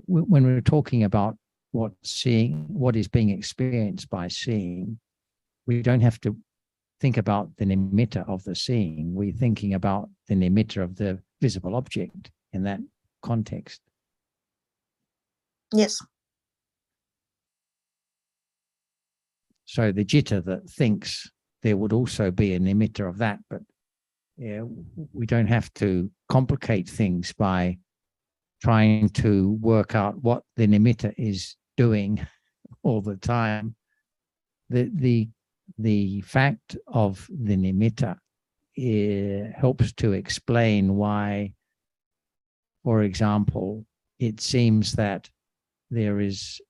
when we're talking about what is being experienced by seeing, we don't have to think about the nimitta of the seeing. We're thinking about the nimitta of the visible object in that context. Yes. So the jitta that thinks, there would also be a nimitta of that, but yeah, we don't have to complicate things by trying to work out what the nimitta is doing all the time. The fact of the nimitta helps to explain why, for example, it seems that there is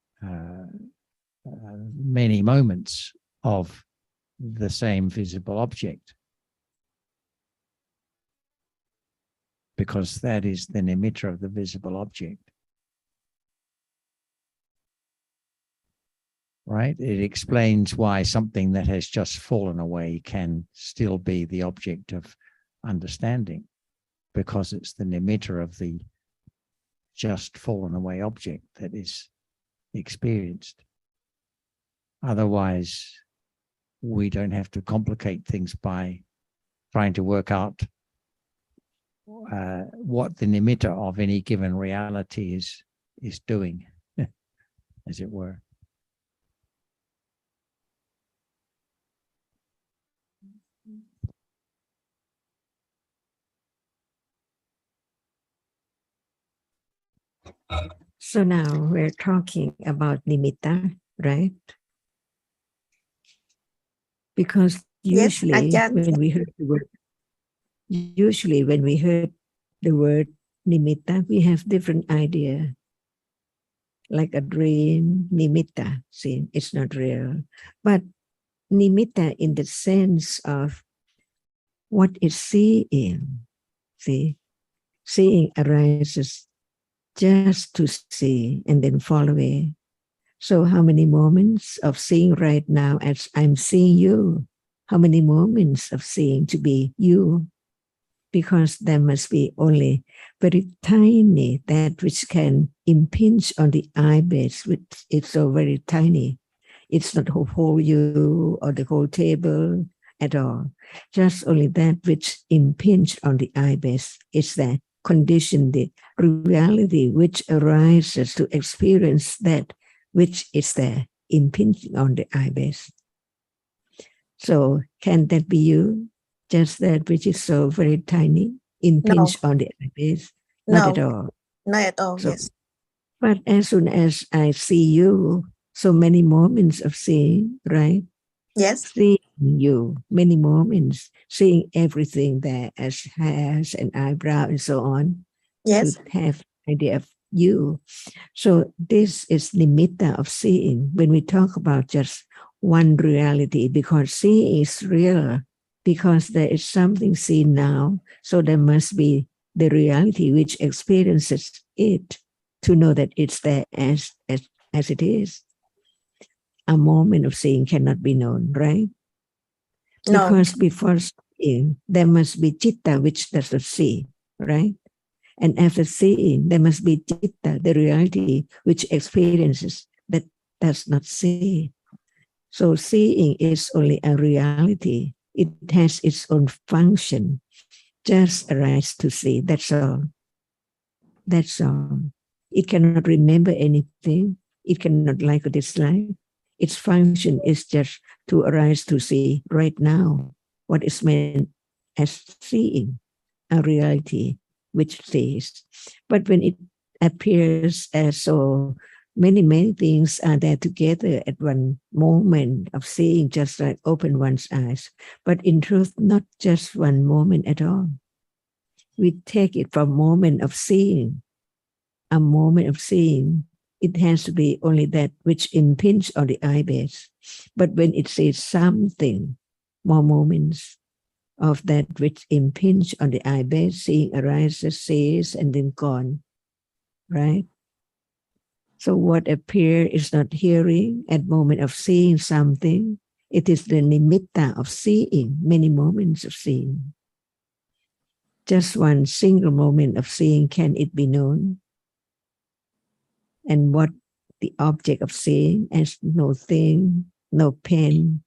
many moments of the same visible object, because that is the nimitta of the visible object. Right? It explains why something that has just fallen away can still be the object of understanding, because it's the nimitta of the just fallen away object that is experienced. Otherwise, we don't have to complicate things by trying to work out what the nimitta of any given reality is doing, as it were. So now we're talking about nimitta, right? Because usually when we heard the word nimitta, we have different idea. Like a dream, nimitta, see, it's not real. But nimitta in the sense of what is seeing, see, seeing arises just to see and then fall away. So how many moments of seeing right now as I'm seeing you? How many moments of seeing to be you? Because there must be only very tiny, that which can impinge on the eye base, which is so very tiny. It's not the whole you or the whole table at all. Just only that which impinge on the eye base is the condition, the reality which arises to experience that which is there impinging on the eye base. So can that be you? Just that which is so very tiny, impinged on the eye base? Not at all. Not at all, So, yes. but as soon as I see you, so many moments of seeing, right? Yes. Seeing you, many moments, seeing everything there as hairs and eyebrow and so on. Yes. To have idea of you. So this is nimitta of seeing when we talk about just one reality, because seeing is real, because there is something seen now, so there must be the reality which experiences it to know that it's there as it is. A moment of seeing cannot be known, right? No. Because before seeing, there must be citta which does not see, right? And after seeing, there must be citta, the reality which experiences that does not see. So seeing is only a reality. It has its own function. Just arise to see. That's all. That's all. It cannot remember anything. It cannot like or dislike. Its function is just to arise to see right now what is meant as seeing, a reality which sees. But when it appears as so many things are there together at one moment of seeing, just like open one's eyes. But in truth, not just one moment at all. We take it from moment of seeing. A moment of seeing, it has to be only that which impinges on the eye base. But when it sees something, more moments of that which impinge on the eye base, seeing arises, sees, and then gone, right? So what appears is not hearing at moment of seeing something. It is the nimitta of seeing, many moments of seeing. Just one single moment of seeing, can it be known? And what the object of seeing as no thing, no pen,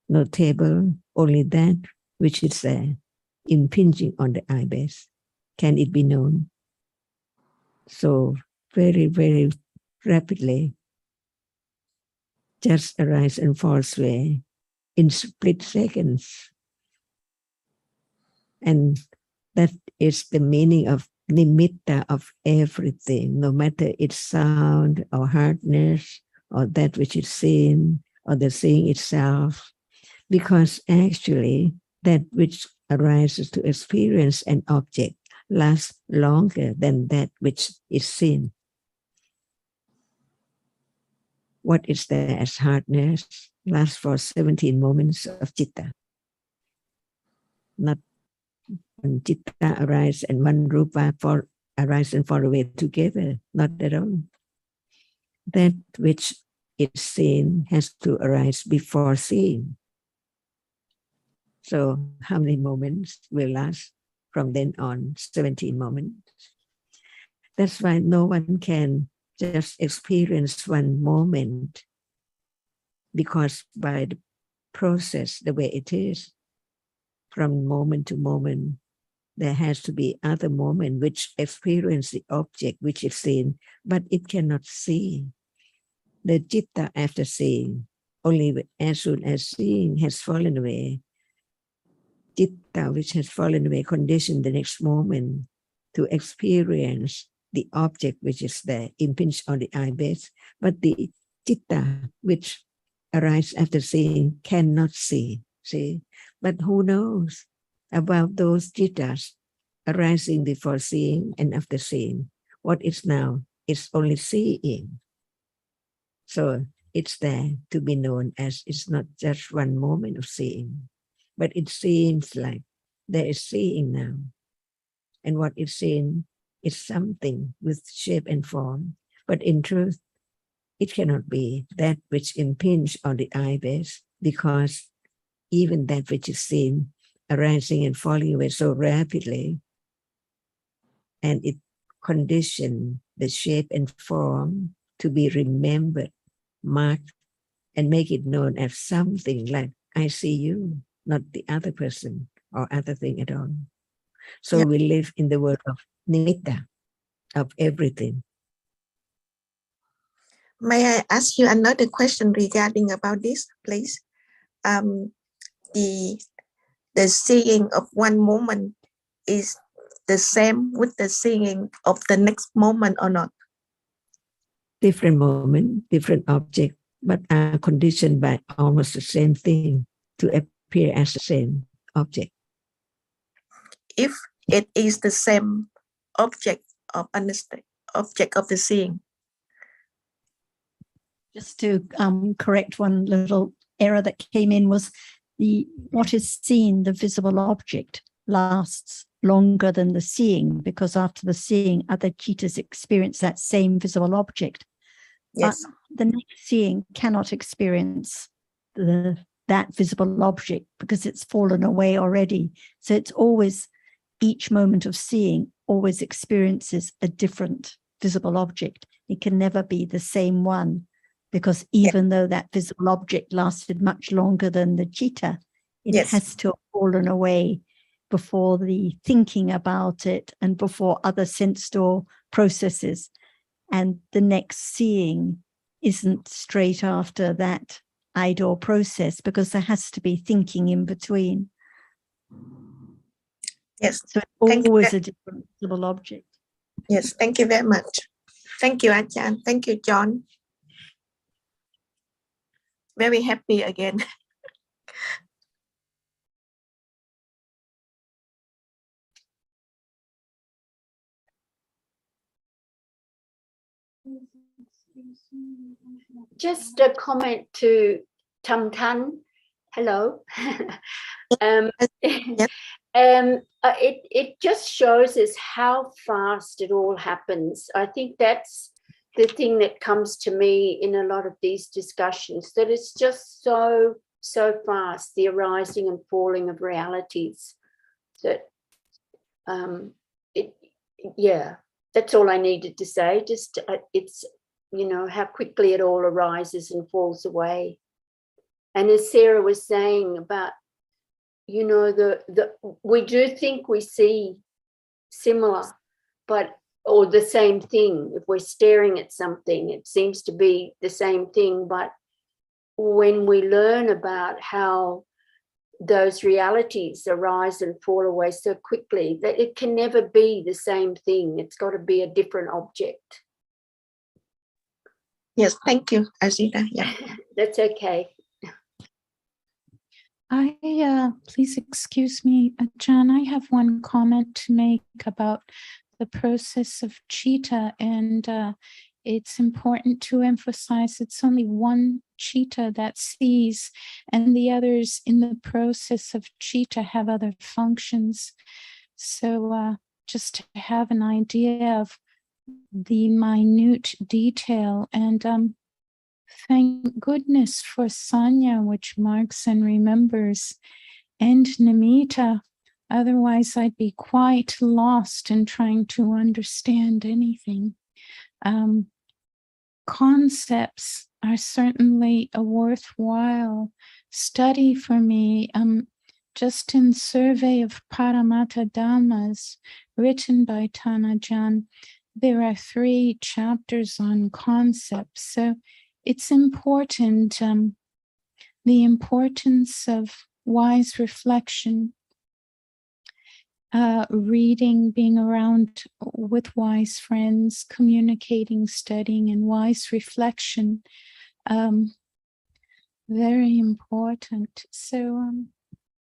no table, only that which is there, impinging on the eye base. Can it be known? So very rapidly, just arise and falls away in split seconds. And that is the meaning of nimitta of everything, no matter its sound or hardness or that which is seen or the seeing itself, because actually that which arises to experience an object lasts longer than that which is seen. What is there as hardness lasts for 17 moments of citta. Not one citta arise and one rupa arise and fall away together, not at all. That which is seen has to arise before seeing. So how many moments will last from then on? 17 moments. That's why no one can just experience one moment, because by the process, the way it is, from moment to moment, there has to be other moment which experience the object which is seen, but it cannot see. The citta after seeing, only as soon as seeing has fallen away, citta which has fallen away condition the next moment to experience the object which is there, impinged on the eye base, but the citta which arises after seeing cannot see. But who knows about those cittas arising before seeing and after seeing? What is now is only seeing. So it's there to be known as it's not just one moment of seeing, but it seems like there is seeing now. And what is seen is something with shape and form. But in truth, it cannot be that which impinges on the eye base, because even that which is seen arising and falling away so rapidly, and it conditions the shape and form to be remembered, marked, and make it known as something like, I see you, not the other person or other thing at all. So we live in the world of nimitta, of everything. May I ask you another question regarding about this, please? The seeing of one moment is the same with the seeing of the next moment or not? Different moment, different object, but are conditioned by almost the same thing to appear as the same object. If it is the same object of understanding, object of the seeing. Just to correct one little error that came in, was what is seen, the visible object, lasts longer than the seeing, because after the seeing, other cittas experience that same visible object. Yes. But the next seeing cannot experience that visible object because it's fallen away already. So it's always, each moment of seeing always experiences a different visible object. It can never be the same one, because even though that visible object lasted much longer than the citta, it has to have fallen away before the thinking about it and before other sense door processes. and the next seeing isn't straight after that idle process, because there has to be thinking in between. Yes, So it's thank you. always a different visible object. Yes, thank you very much. Thank you, Achan. Thank you, John. Very happy again. Just a comment to Tam Tan. Hello. It just shows us how fast it all happens. I think that's the thing that comes to me in a lot of these discussions, that it's just so fast, the arising and falling of realities, that that's all I needed to say. Just it's, you know, how quickly it all arises and falls away. And as Sarah was saying about, you know, we do think we see similar, or the same thing. If we're staring at something, it seems to be the same thing. But when we learn about how those realities arise and fall away so quickly, that it can never be the same thing. It's got to be a different object. Yes, thank you, Azita. Yeah. That's okay. Please excuse me, John, I have one comment to make about the process of chitta, and it's important to emphasize it's only one chitta that sees, and the others in the process of chitta have other functions. So just to have an idea of the minute detail, and thank goodness for Sanya, which marks and remembers, and Nimitta. Otherwise, I'd be quite lost in trying to understand anything. Concepts are certainly a worthwhile study for me. Just in Survey of Paramattha Dhammas, written by Tanajan, there are 3 chapters on concepts. So it's important, the importance of wise reflection, reading, being around with wise friends, communicating, studying, and wise reflection. Very important. So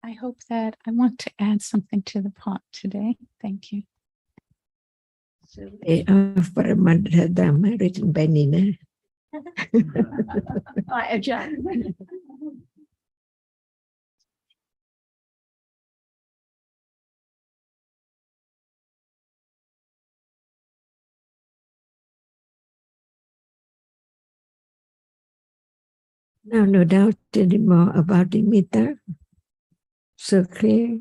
I hope that I want to add something to the pot today. Thank you. Survey of Paramattha Dhamma, written by Nina. Now, no doubt anymore about the Nimitta. So clear.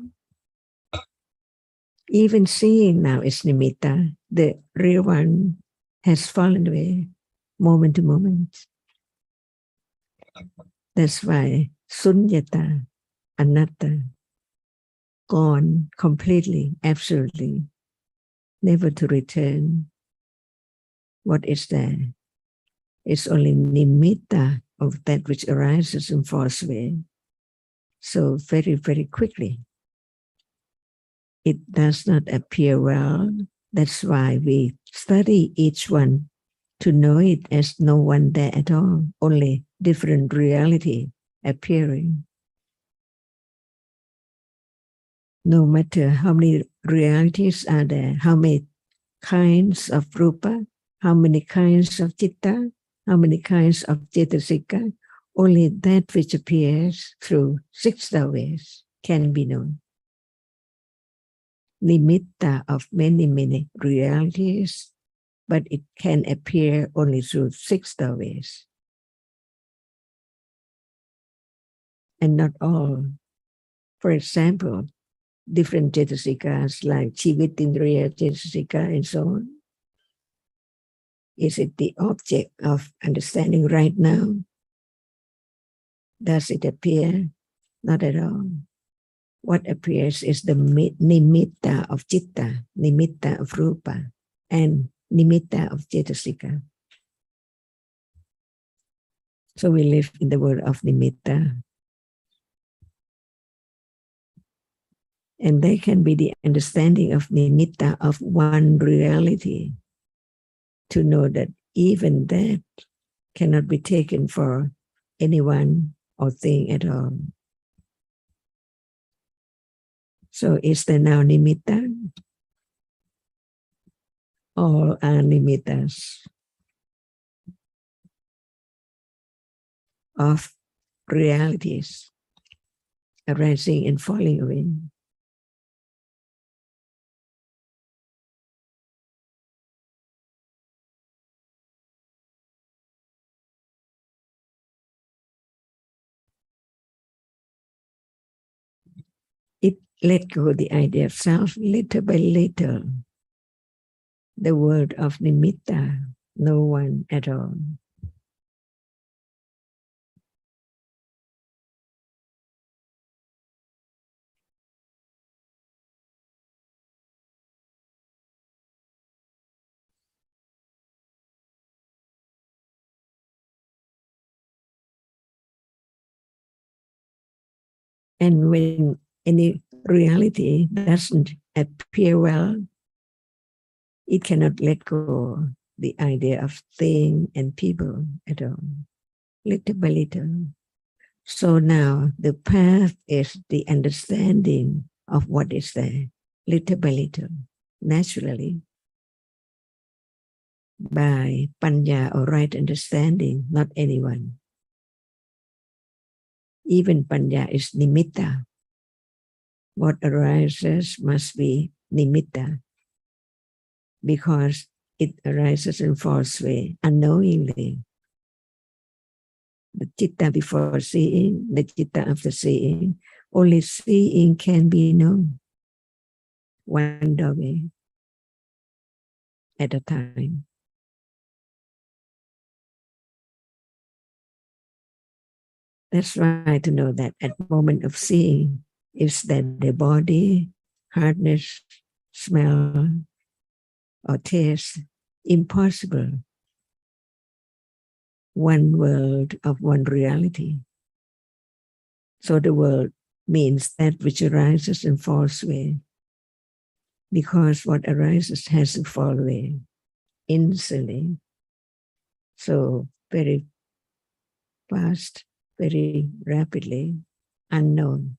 Even seeing now is Nimitta. The real one has fallen away moment to moment. That's why Sunyata, Anatta, gone completely, absolutely, never to return. What is there? It's only Nimitta of that which arises and falls away. So very, very quickly. It does not appear well. That's why we study each one to know it as no one there at all, only different reality appearing. No matter how many realities are there, how many kinds of rupa, how many kinds of citta, how many kinds of cetasika, only that which appears through 6 ways can be known. Nimitta of many, many realities, but it can appear only through 6 ways. And not all. For example, different cetasikas like Chivitindriya cetasika and so on. Is it the object of understanding right now? Does it appear? Not at all. What appears is the nimitta of citta, nimitta of rupa, and nimitta of cetasika. So we live in the world of nimitta. And there can be the understanding of nimitta of one reality, to know that even that cannot be taken for anyone or thing at all. So is there now nimitta? All are nimittas of realities arising and falling away. It let go the idea of self little by little. The word of nimitta, no one at all. And when any reality doesn't appear well, it cannot let go the idea of thing and people at all, little by little. So now the path is the understanding of what is there, little by little, naturally, by panya or right understanding, not anyone. Even panya is nimitta. What arises must be nimitta, because it arises in false way, unknowingly. The citta before seeing, the citta after seeing, only seeing can be known, one doorway at a time. That's why to know that at the moment of seeing is that the body, hardness, smell, or taste, impossible. One world of one reality. So the world means that which arises in false way, because what arises has to fall away instantly. So very fast, very rapidly, unknown.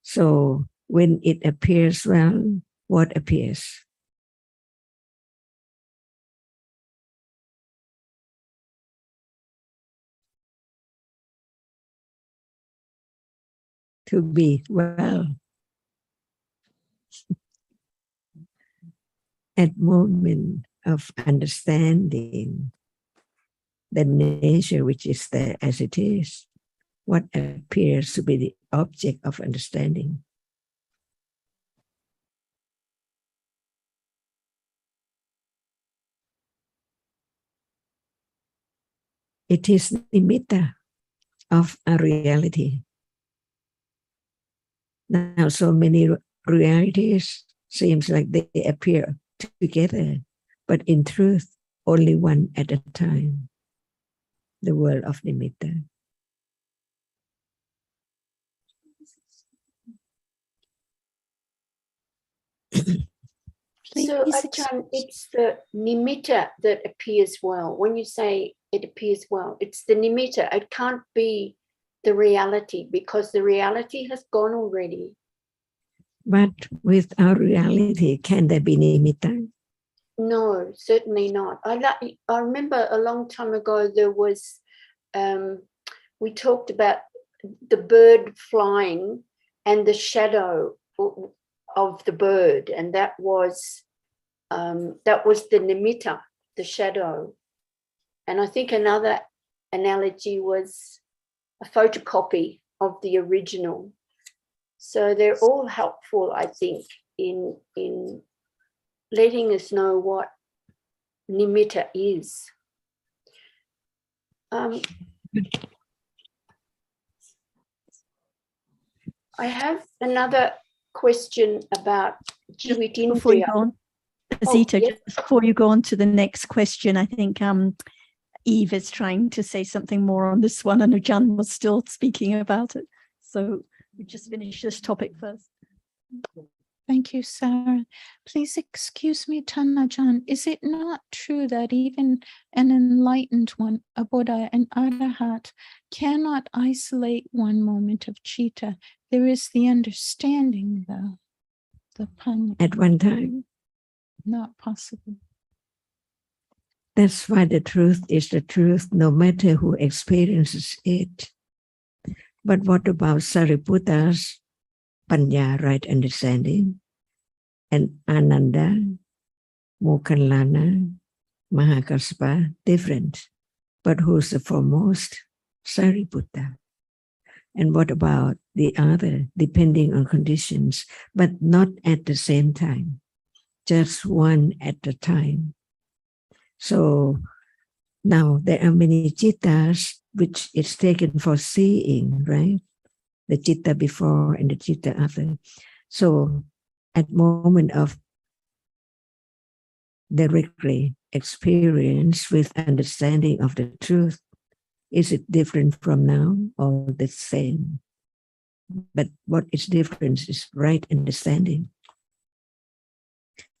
So when it appears well, what appears? To be well. At moment of understanding the nature which is there as it is, what appears to be the object of understanding. It is nimitta of a reality. Now, so many realities seems like they appear together, but in truth, only one at a time. The world of nimitta. So, Ajahn, it's the nimitta that appears well. When you say it appears well, it's the nimitta. It can't be the reality, because the reality has gone already. But with our reality, can there be nimitta? No, certainly not. I remember a long time ago there was, we talked about the bird flying and the shadow of the bird, and that was the nimitta, the shadow. And I think another analogy was a photocopy of the original. So they're all helpful, I think, in letting us know what nimitta is. I have another question about Before you Jivitindriya. go on, Zita, yes. just before you go on to the next question, I think Eve is trying to say something more on this one. I know Jan was still speaking about it. So we just finish this topic first. Thank you, Sarah. Please excuse me, Tanajan. Is it not true that even an enlightened one, a Buddha, an Arahat, cannot isolate one moment of citta? There is the understanding, though, the panya. At one time. Not possible. That's why the truth is the truth, no matter who experiences it. But what about Sariputta's Panya, right understanding, and Ananda, Moggallana, Mahakassapa, different. But who's the foremost? Sariputta. And what about the other, depending on conditions, but not at the same time, just one at a time. So now there are many cittas which is taken for seeing, right? The citta before and the citta after. So at moment of directly experience with understanding of the truth, is it different from now or the same? But what is different is right understanding,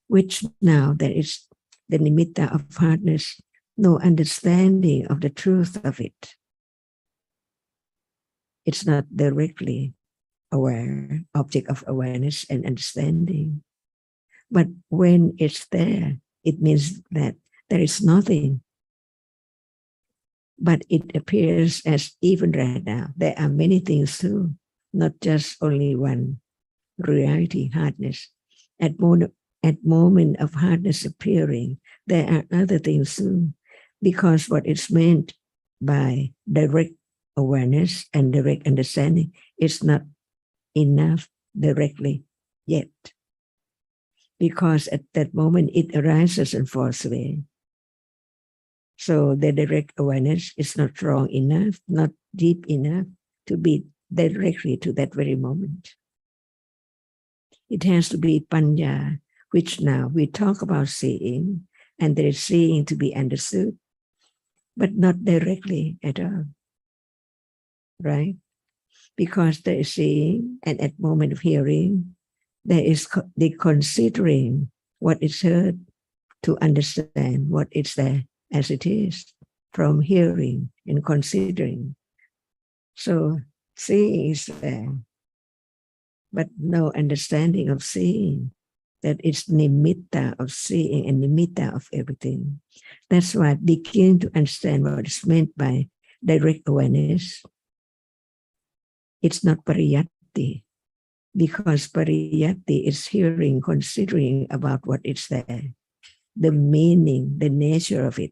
which now there is the nimitta of hardness, no understanding of the truth of it. It's not directly aware, object of awareness and understanding. But when it's there, it means that there is nothing. But it appears as even right now, there are many things too, not just only one reality, hardness. At moment of hardness appearing, there are other things too, because what is meant by direct awareness and direct understanding is not enough directly yet. Because at that moment it arises and falls away. So the direct awareness is not strong enough, not deep enough to be directly to that very moment. It has to be panya, which now we talk about seeing, and there is seeing to be understood, but not directly at all, right? Because there is seeing, and at moment of hearing, there is the considering what is heard to understand what is there as it is from hearing and considering. So seeing is there, but no understanding of seeing. That it's nimitta of seeing and nimitta of everything. That's why I begin to understand what is meant by direct awareness. It's not pariyatti, because pariyatti is hearing, considering about what is there, the meaning, the nature of it,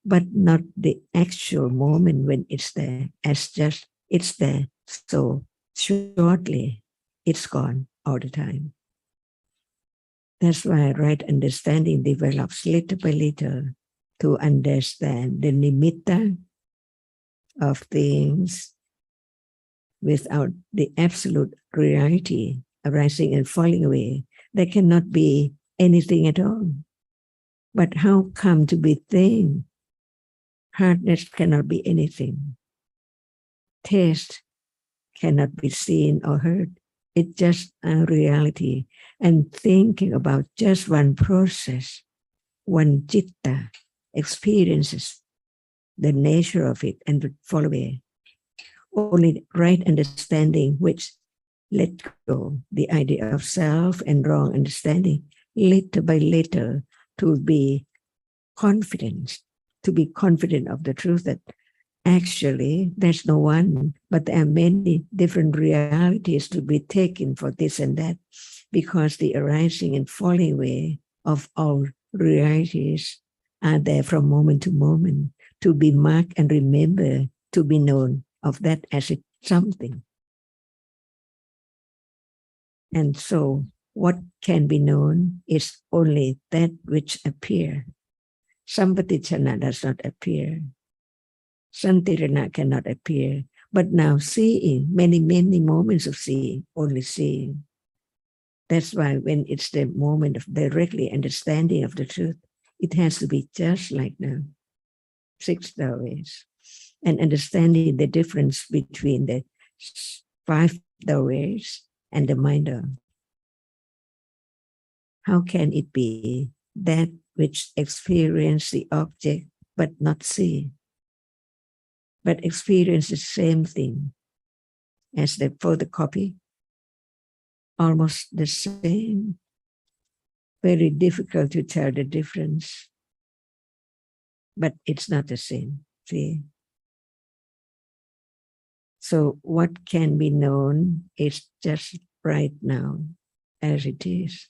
but not the actual moment when it's there, as just it's there. So shortly, it's gone all the time. That's why right understanding develops little by little to understand the nimitta of things without the absolute reality arising and falling away. There cannot be anything at all. But how come to be thing? Hardness cannot be anything. Taste cannot be seen or heard. It's just a reality. And thinking about just one process, one citta experiences the nature of it and would fall away. Only right understanding which let go the idea of self and wrong understanding little by little to be confident of the truth that actually there's no one, but there are many different realities to be taken for this and that, because the arising and falling away of all realities are there from moment to moment to be marked and remembered, to be known of that as it's something. And so what can be known is only that which appears. Sampatichana does not appear. Santirana cannot appear. But now seeing, many moments of seeing, only seeing. That's why when it's the moment of directly understanding of the truth, it has to be just like now, 6 Taois, and understanding the difference between the 5 Taois and the minder. How can it be that which experience the object but not see, but experience the same thing as the photocopy? Almost the same. Very difficult to tell the difference, but it's not the same. See? So what can be known is just right now as it is.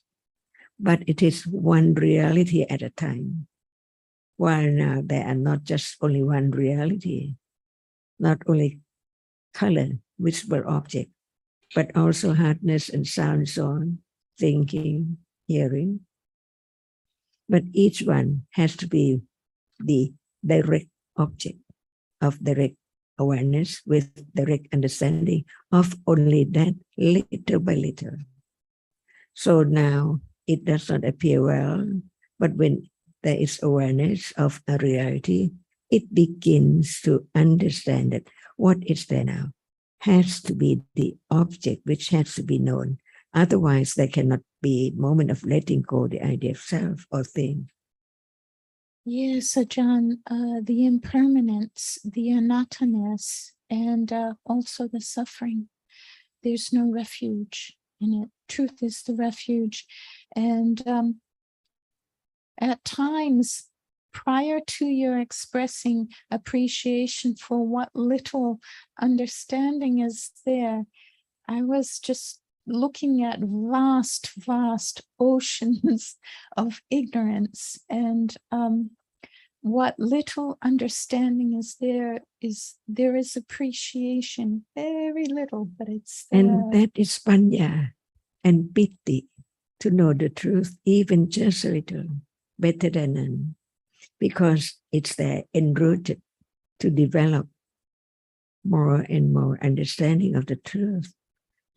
But it is one reality at a time. While now there are not just only one reality, not only color, visible object, but also hardness and sound, so on, thinking, hearing. But each one has to be the direct object of direct awareness with direct understanding of only that little by little. So now it does not appear well, but when there is awareness of a reality, it begins to understand that what is there now has to be the object which has to be known. Otherwise, there cannot be a moment of letting go the idea of self or thing. Yes, Ajahn, the impermanence, the anatta-ness, and also the suffering. There's no refuge in it. Truth is the refuge. And at times, prior to your expressing appreciation for what little understanding is there, I was just looking at vast, vast oceans of ignorance, and what little understanding is there is appreciation, very little, but it's there. And that is panya and piti, to know the truth, even just a little, better than none, because it's there enrooted to develop more and more understanding of the truth.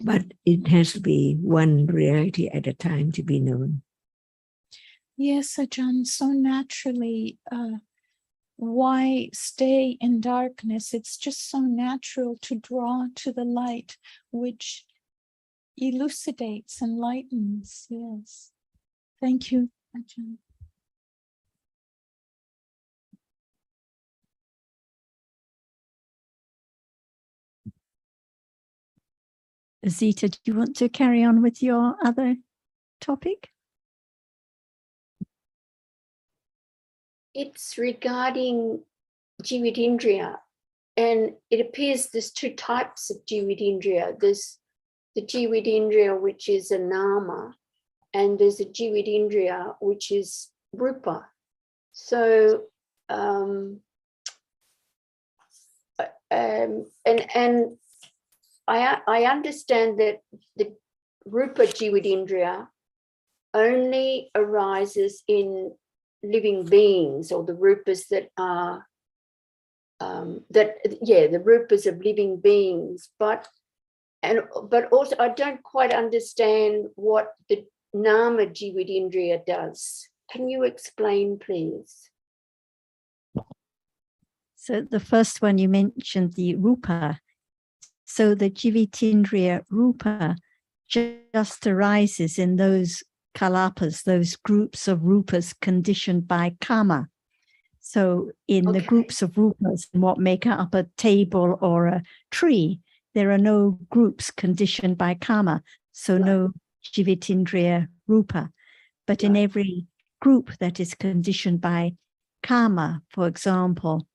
But it has to be one reality at a time to be known. Yes, Ajahn, so naturally, why stay in darkness? It's just so natural to draw to the light, which elucidates, enlightens. Yes. Thank you, Ajahn. Zita, do you want to carry on with your other topic? It's regarding Jivatindriya, and it appears there's 2 types of Jivatindriya. There's the Jivatindriya, which is a nama, and there's a Jivatindriya, which is rupa. So, and I understand that the rupa Jivatindriya only arises in living beings, or the rupas that are the rupas of living beings, but also I don't quite understand what the nama Jivatindriya does. Can you explain, please? So the first one you mentioned, the rupa. So the Jivatindriya rupa just arises in those kalapas, those groups of rupas conditioned by karma. So in the groups of rupas, what make up a table or a tree, there are no groups conditioned by karma, so no Jivatindriya rupa. But in every group that is conditioned by karma, for example,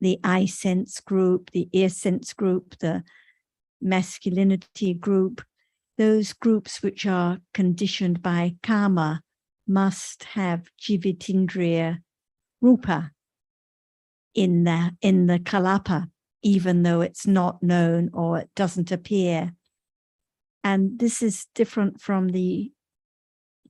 the eye sense group, the ear sense group, the masculinity group, those groups which are conditioned by karma must have Jivatindriya rupa in the kalapa, even though it's not known or it doesn't appear. And this is different from the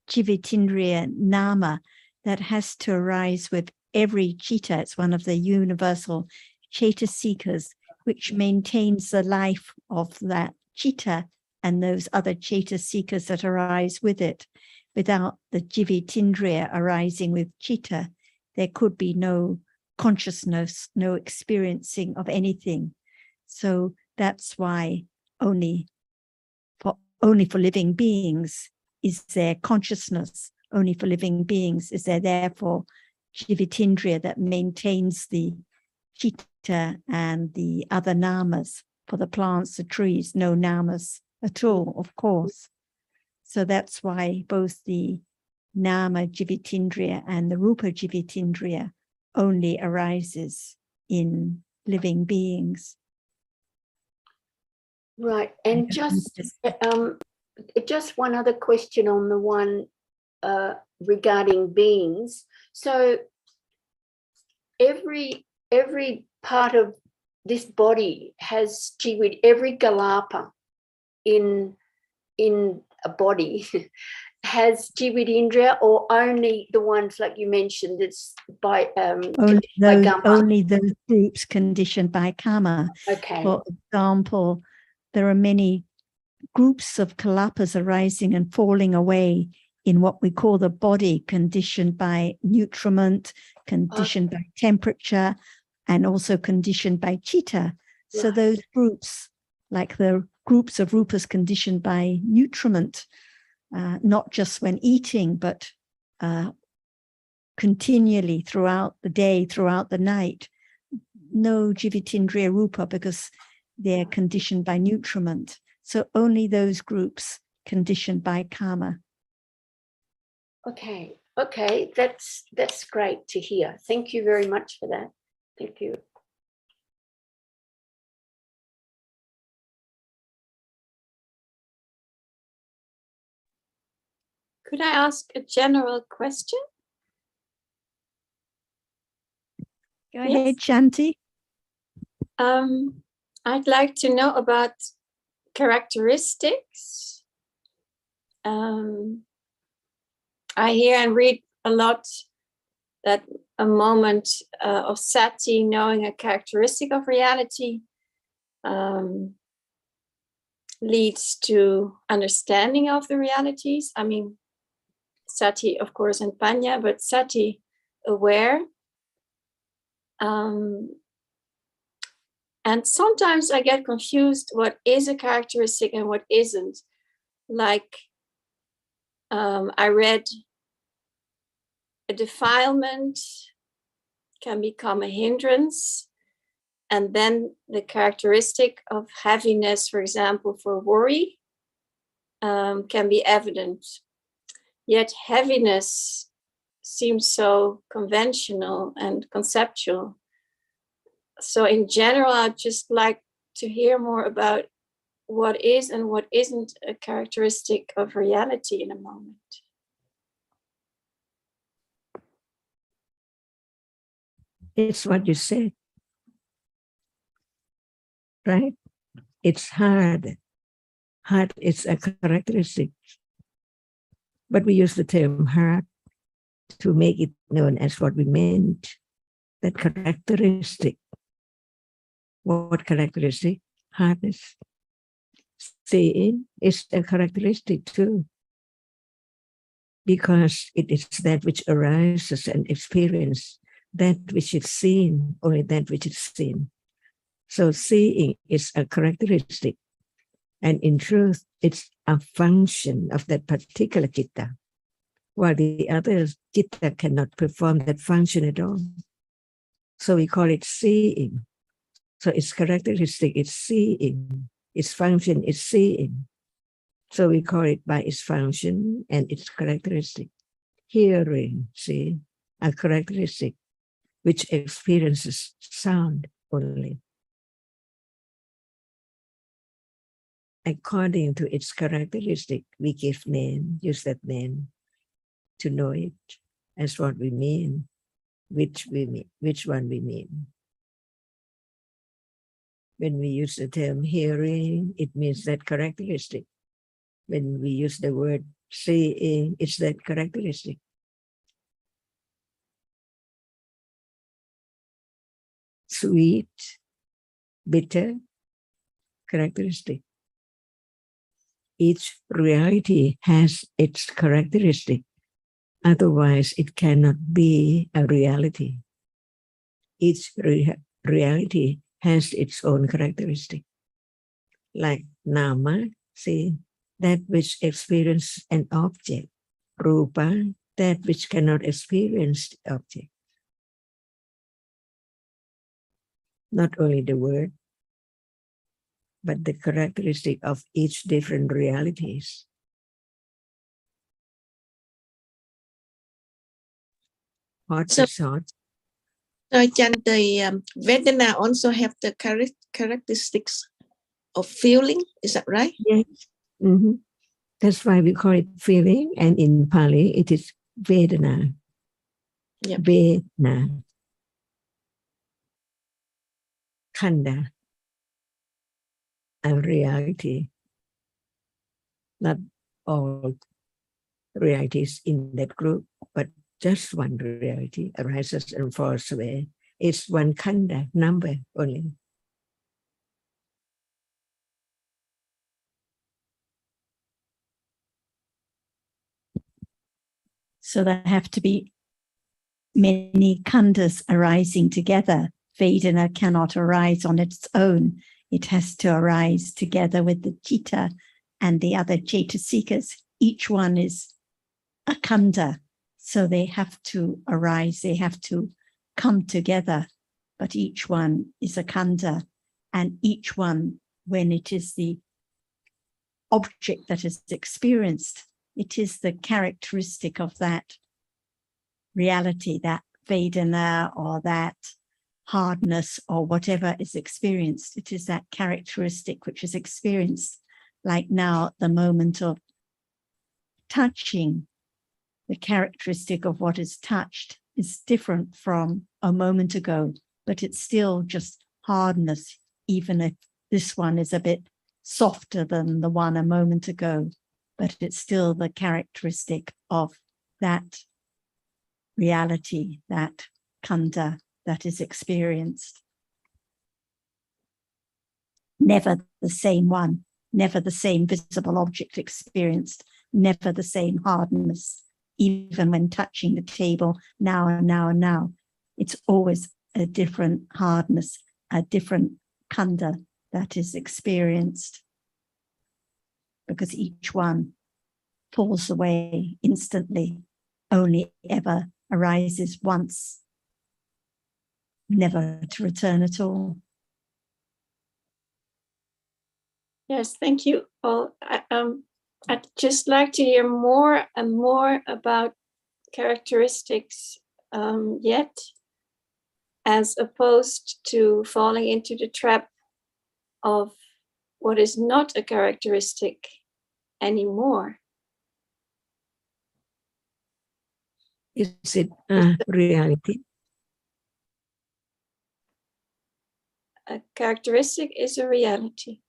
Jivatindriya nama that has to arise with every citta. It's one of the universal cetasikas, which maintains the life of that citta and those other Cetasikas that arise with it. Without the Jivitindriya arising with Chitta, there could be no consciousness, no experiencing of anything. So that's why only for living beings is there consciousness. Only for living beings is there therefore Jivitindriya that maintains the Chitta and the other namas. For the plants, the trees, no namas at all, of course. So that's why both the Nama Jivitindriya and the Rupa Jivitindriya only arises in living beings. Right. And just one other question on the one regarding beings. So every part of this body has Jivit, every Galapa in a body has Jivitindriya, or only the ones like you mentioned that's by only those groups conditioned by karma. Okay. For example, there are many groups of kalapas arising and falling away in what we call the body, conditioned by nutriment, conditioned by temperature, and also conditioned by chitta. So Right. those groups, like the groups of rupas conditioned by nutriment, not just when eating, but continually throughout the day, throughout the night, no Jivitindriya rupa because they're conditioned by nutriment. So only those groups conditioned by karma. Okay. That's great to hear. Thank you very much for that. Thank you. Could I ask a general question? Go ahead, Shanti. I'd like to know about characteristics. I hear and read a lot that a moment of sati, knowing a characteristic of reality, leads to understanding of the realities. I mean, sati, of course, and panya, but sati, aware. And sometimes I get confused what is a characteristic and what isn't. Like, I read a defilement can become a hindrance, and then the characteristic of heaviness, for example, for worry, can be evident. Yet heaviness seems so conventional and conceptual. So in general, I'd just like to hear more about what is and what isn't a characteristic of reality in a moment. It's what you said, right? It's hard. Hard is a characteristic. But we use the term hard to make it known as what we meant. That characteristic. What characteristic? Hardness. Seeing is a characteristic too, because it is that which arises and experience, that which is seen, only that which is seen. So seeing is a characteristic, and in truth, it's a function of that particular citta, while the other citta cannot perform that function at all. So we call it seeing. So its characteristic is seeing. Its function is seeing. So we call it by its function and its characteristic. Hearing, see, a characteristic which experiences sound only. According to its characteristic, we give name, use that name to know it as what we mean, which one we mean. When we use the term hearing, it means that characteristic. When we use the word seeing, it's that characteristic. Sweet, bitter, characteristic. Each reality has its characteristic. Otherwise, it cannot be a reality. Each reality has its own characteristic. Like Nama, see, that which experiences an object. Rupa, that which cannot experience the object. Not only the word, but the characteristic of each different realities. Hot So- is hot. So Ajahn, the Vedana also have the characteristics of feeling. Is that right? Yes. Mm-hmm. That's why we call it feeling, and in Pali it is Vedana. Yep. Vedana. Khanda. A reality. Not all realities in that group, but just one reality arises and falls away. It's one khanda, number only. So there have to be many khandas arising together. Vedana cannot arise on its own. It has to arise together with the chitta and the other cetasikas. Each one is a khanda. So they have to arise, they have to come together. But each one is a khanda. And each one, when it is the object that is experienced, it is the characteristic of that reality, that Vedana or that hardness or whatever is experienced. It is that characteristic which is experienced. Like now, at the moment of touching, the characteristic of what is touched is different from a moment ago, but it's still just hardness, even if this one is a bit softer than the one a moment ago, but it's still the characteristic of that reality, that khanda that is experienced. Never the same one, never the same visible object experienced, never the same hardness, even when touching the table now and now and now. It's always a different hardness, a different khanda that is experienced, because each one falls away instantly, only ever arises once, never to return at all. Yes, thank you all. I'd just like to hear more and more about characteristics yet, as opposed to falling into the trap of what is not a characteristic anymore. Is it a reality? A characteristic is a reality.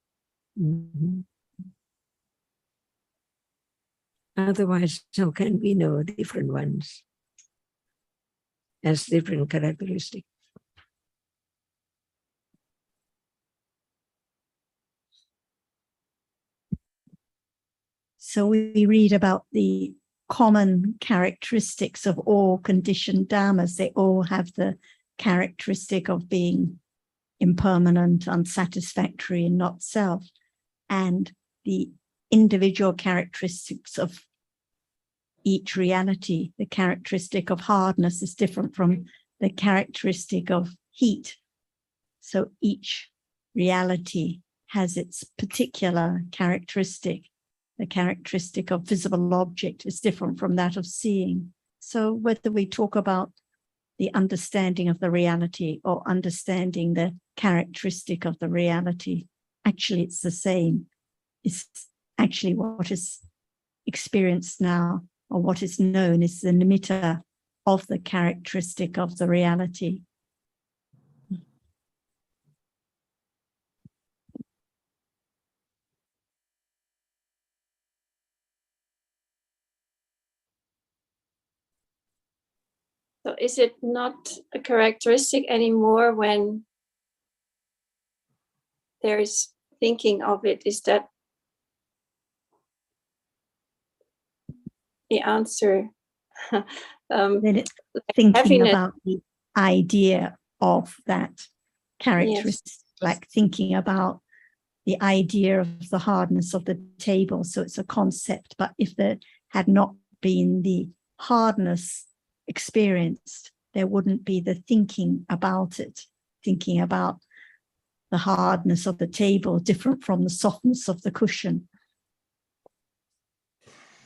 Mm-hmm. Otherwise, how can we know different ones as different characteristics? So we read about the common characteristics of all conditioned dhammas. They all have the characteristic of being impermanent, unsatisfactory, and not self. And the individual characteristics of each reality, the characteristic of hardness is different from the characteristic of heat. So each reality has its particular characteristic. The characteristic of visible object is different from that of seeing. So whether we talk about the understanding of the reality or understanding the characteristic of the reality, actually it's the same. It's actually what is experienced now, or what is known is the nimitta of the characteristic of the reality. So is it not a characteristic anymore when there is thinking of it? Is that the answer. Then it's thinking heaviness. about the idea of that characteristic, like thinking about the idea of the hardness of the table. So it's a concept, but if there had not been the hardness experienced, there wouldn't be the thinking about it, thinking about the hardness of the table different from the softness of the cushion.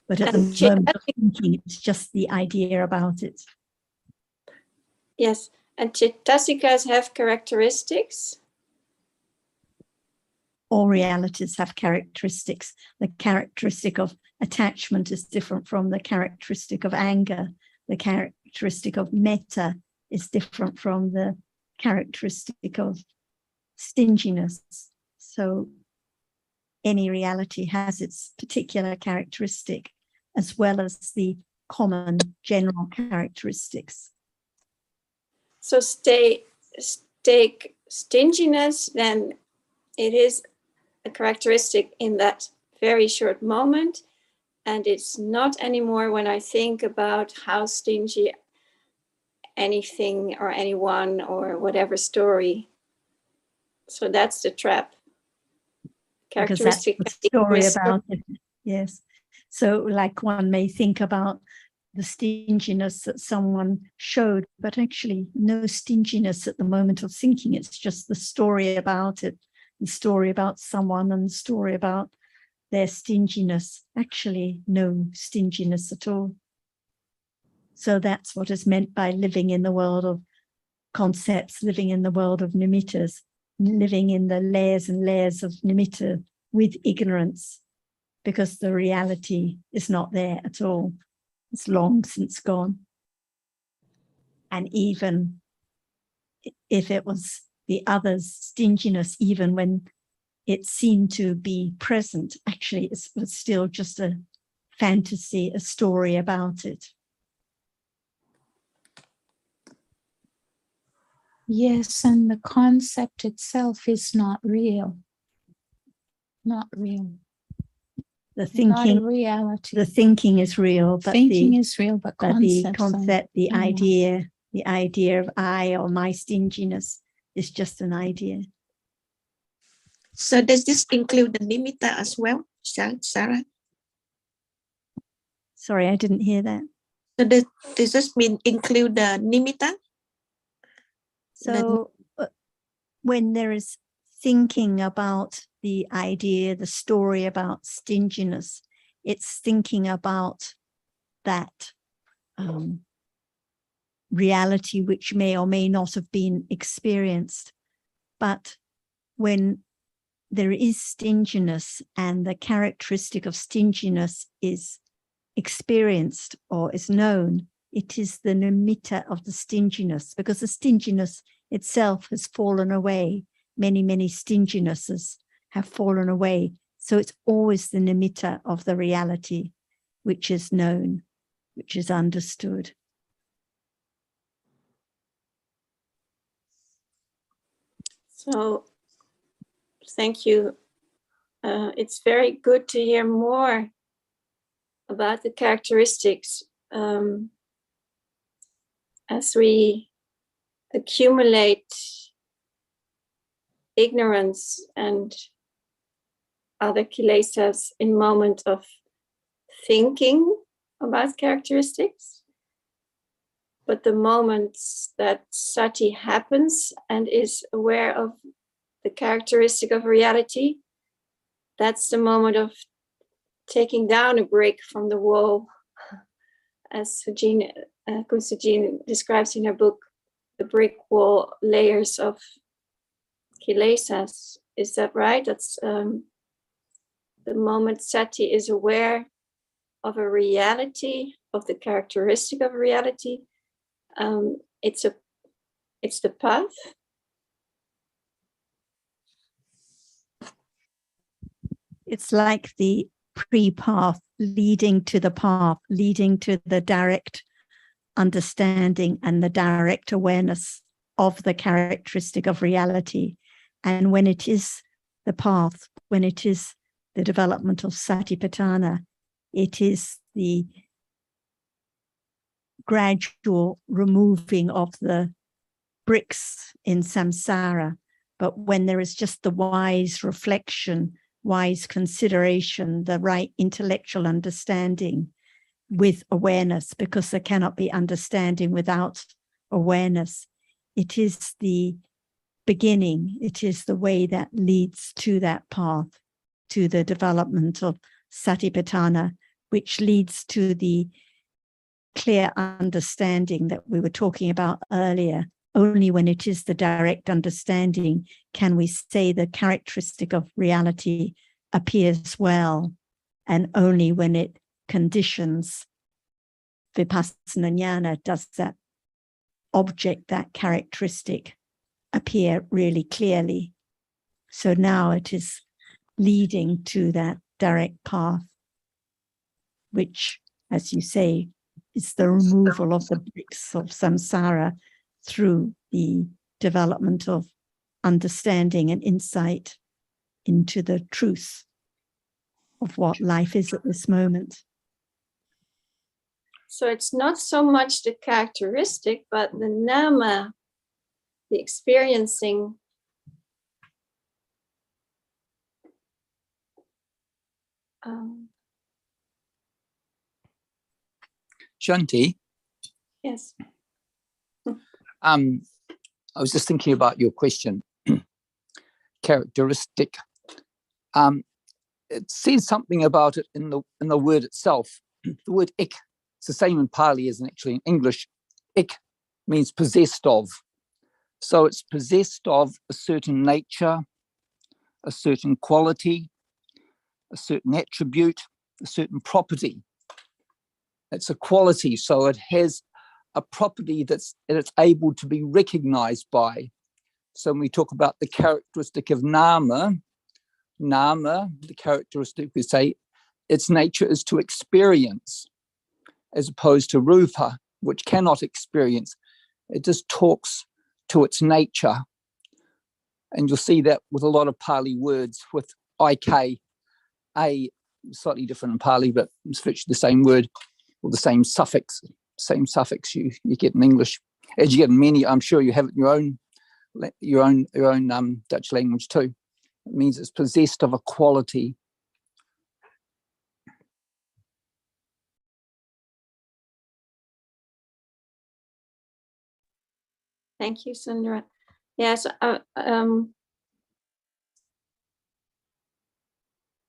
But at the moment of thinking, it's just the idea about it. Yes, and Chaitasikas have characteristics. All realities have characteristics. The characteristic of attachment is different from the characteristic of anger. The characteristic of metta is different from the characteristic of stinginess. So any reality has its particular characteristic as well as the common general characteristics. So take stinginess, then it is a characteristic in that very short moment. And it's not anymore when I think about how stingy anything or anyone or whatever story. So that's the trap. Because that's the story about it. Yes. So like one may think about the stinginess that someone showed, but actually no stinginess at the moment of thinking. It's just the story about it, the story about someone and the story about their stinginess. Actually, no stinginess at all. So that's what is meant by living in the world of concepts, living in the world of nimittas, living in the layers and layers of nimitta with ignorance, because the reality is not there at all. It's long since gone. And even if it was the other's stinginess, even when it seemed to be present, actually it was still just a fantasy, a story about it. Yes, and the concept itself is not real. Not real. The thinking, not a reality. The thinking is real, but thinking is real, but the concept, the idea of I or my stinginess is just an idea. So does this include the nimitta as well, Sarah? Sorry, I didn't hear that. So does this mean include the nimitta? So when there is thinking about the idea, the story about stinginess, it's thinking about that reality which may or may not have been experienced. But when there is stinginess and the characteristic of stinginess is experienced or is known, it is the nimitta of the stinginess, because the stinginess itself has fallen away. Many, many stinginesses have fallen away. So it's always the nimitta of the reality which is known, which is understood. So thank you. It's very good to hear more about the characteristics as we accumulate ignorance and other kilesas in moment of thinking about characteristics. But the moments that sati happens and is aware of the characteristic of reality, that's the moment of taking down a brick from the wall, as Kun Sujin describes in her book, the brick wall layers of kilesas. Is that right? That's the moment sati is aware of a reality, of the characteristic of reality. It's the path. It's like the pre-path leading to the path, leading to the direct understanding and the direct awareness of the characteristic of reality. And when it is the path, when it is the development of satipatthana, it is the gradual removing of the bricks in samsara. But when there is just the wise reflection, wise consideration, the right intellectual understanding with awareness, because there cannot be understanding without awareness. It is the beginning. It is the way that leads to that path, to the development of Satipatthana, which leads to the clear understanding that we were talking about earlier. Only when it is the direct understanding can we say the characteristic of reality appears well, and only when it conditions vipassana jnana does that object, that characteristic, appear really clearly. So now it is leading to that direct path, which, as you say, is the removal of the bricks of samsara through the development of understanding and insight into the truth of what life is at this moment. So it's not so much the characteristic, but the nama, the experiencing. Shanti, Yes. I was just thinking about your question. Characteristic. It says something about it in the word itself. The word ik, it's the same in Pali as actually in English. Ik means possessed of. So it's possessed of a certain nature, a certain quality, a certain attribute, a certain property. It's a quality, so it has a property that it's able to be recognized by. So when we talk about the characteristic of nama, the characteristic, we say its nature is to experience, as opposed to rupa, which cannot experience. It just talks to its nature. And you'll see that with a lot of Pali words, with ik, a, slightly different in Pali, but it's virtually the same word, or the same suffix you get in English, as you get in many. I'm sure you have it in your own Dutch language too. It means it's possessed of a quality. Thank you, Sandra. Yes, I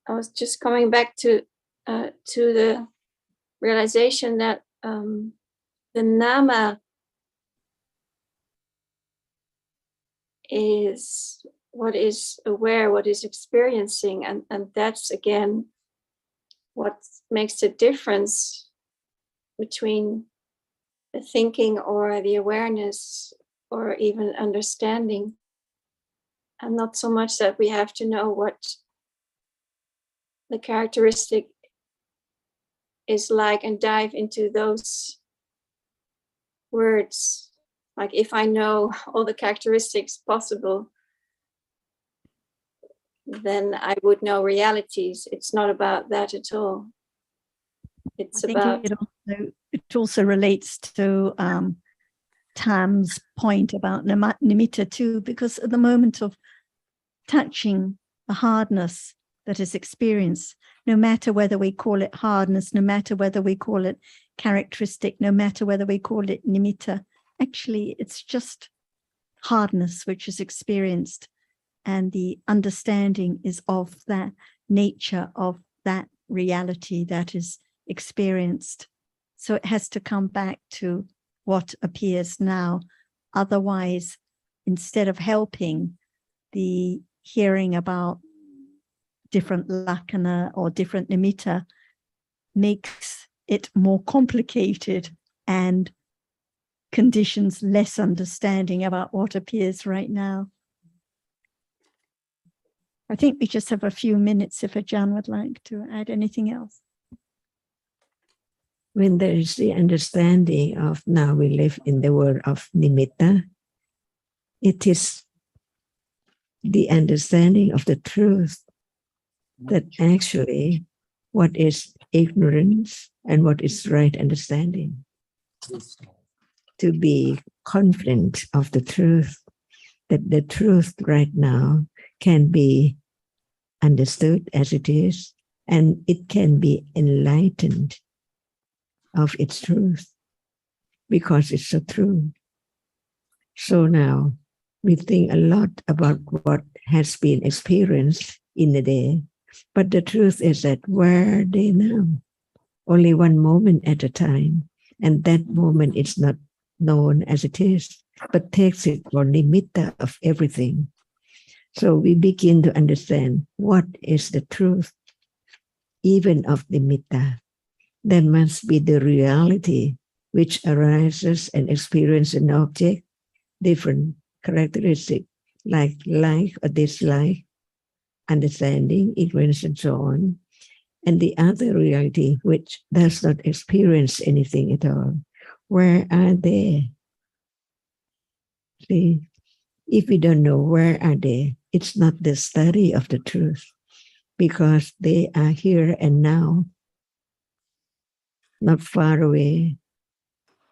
was just coming back to the realization that the nama is what is aware, what is experiencing, and that's again what makes the difference between the thinking or the awareness or even understanding, and not so much that we have to know what the characteristic is like and dive into those words. Like if I know all the characteristics possible, then I would know realities. It's not about that at all. It's about it also relates to Tam's point about nimitta too, because at the moment of touching the hardness that is experienced, no matter whether we call it hardness, no matter whether we call it characteristic, no matter whether we call it nimitta, actually it's just hardness which is experienced, and the understanding is of that nature of that reality that is experienced. So it has to come back to what appears now. Otherwise, instead of helping, the hearing about different lakkhana or different nimitta makes it more complicated and conditions less understanding about what appears right now. I think we just have a few minutes if Ajahn would like to add anything else. When there is the understanding of now we live in the world of nimitta, it is the understanding of the truth that actually what is ignorance and what is right understanding. to be confident of the truth, that the truth right now can be understood as it is, and it can be enlightened of its truth because it's so true. So now we think a lot about what has been experienced in the day, but the truth is that where are they now? Only one moment at a time, and that moment is not known as it is, but takes it for nimitta of everything. So we begin to understand what is the truth, even of nimitta. There must be the reality which arises and experiences an object, different characteristics like or dislike, understanding, ignorance, and so on. And the other reality which does not experience anything at all. Where are they? See, if we don't know where are they, it's not the study of the truth, because they are here and now, not far away.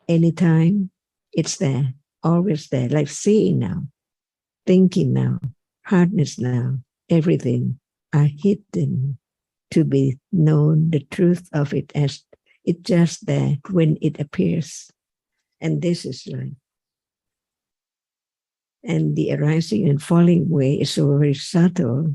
Anytime, it's there, always there, like seeing now, thinking now, hardness now, everything are hidden to be known, the truth of it as it's just there when it appears. And this is life. And the arising and falling away is so very subtle.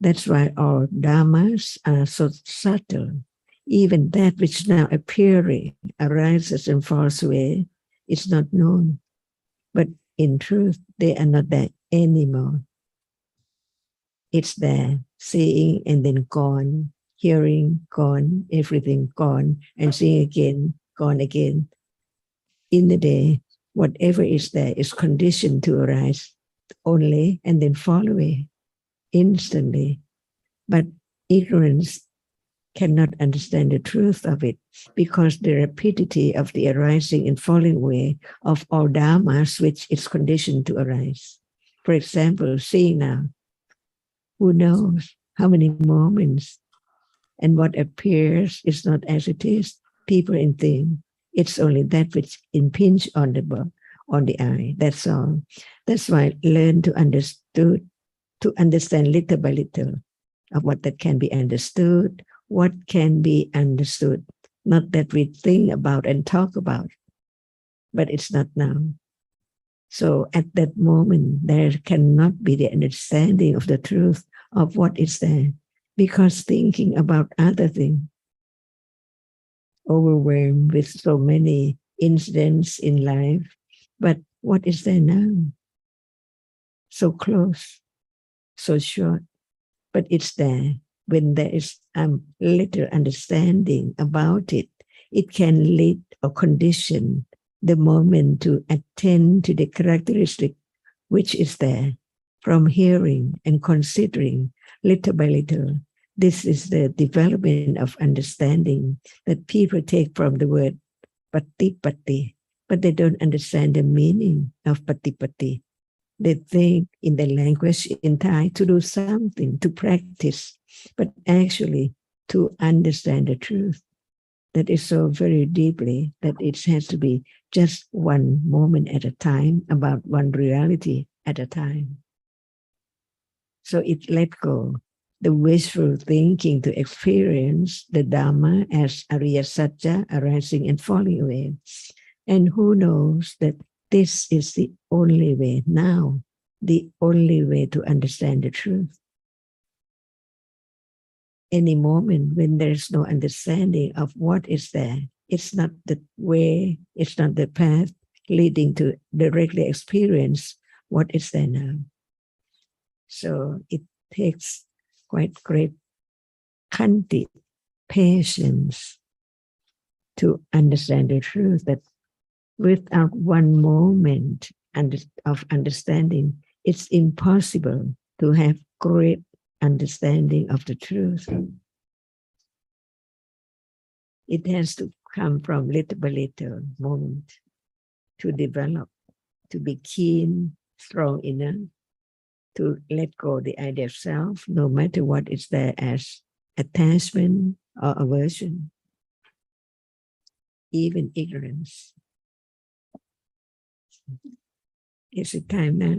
That's why our dhammas are so subtle. Even that which now appearing arises and falls away is not known. But in truth, they are not there anymore. It's there, seeing and then gone, hearing gone, everything gone, and seeing again, gone again. In the day, whatever is there is conditioned to arise only and then fall away instantly. But ignorance cannot understand the truth of it because the rapidity of the arising and falling away of all dhammas which is conditioned to arise. For example, seeing now, who knows how many moments, and what appears is not as it is, people and things. It's only that which impinge on the eye. That's all. That's why learn to understand little by little of what that can be understood, what can be understood. Not that we think about and talk about, but it's not now. So at that moment, there cannot be the understanding of the truth of what is there, because thinking about other things, overwhelmed with so many incidents in life. But what is there now? So close, so short, but it's there. When there is little understanding about it, it can lead or condition the moment to attend to the characteristic which is there from hearing and considering little by little. This is the development of understanding that people take from the word patipati, but they don't understand the meaning of patipati. They think in the language in Thai to do something, to practice, but actually to understand the truth. That is so very deeply that it has to be just one moment at a time, about one reality at a time. So it let go the wishful thinking to experience the Dhamma as Ariya Satya arising and falling away. And who knows that this is the only way now, the only way to understand the truth. Any moment when there's no understanding of what is there, it's not the way, it's not the path leading to directly experience what is there now. So it takes quite great khanti, patience, to understand the truth that without one moment of understanding, it's impossible to have great understanding of the truth. It has to come from little by little moment to develop, to be keen, strong enough to let go the idea of self, no matter what is there as attachment or aversion, even ignorance. Is it time now?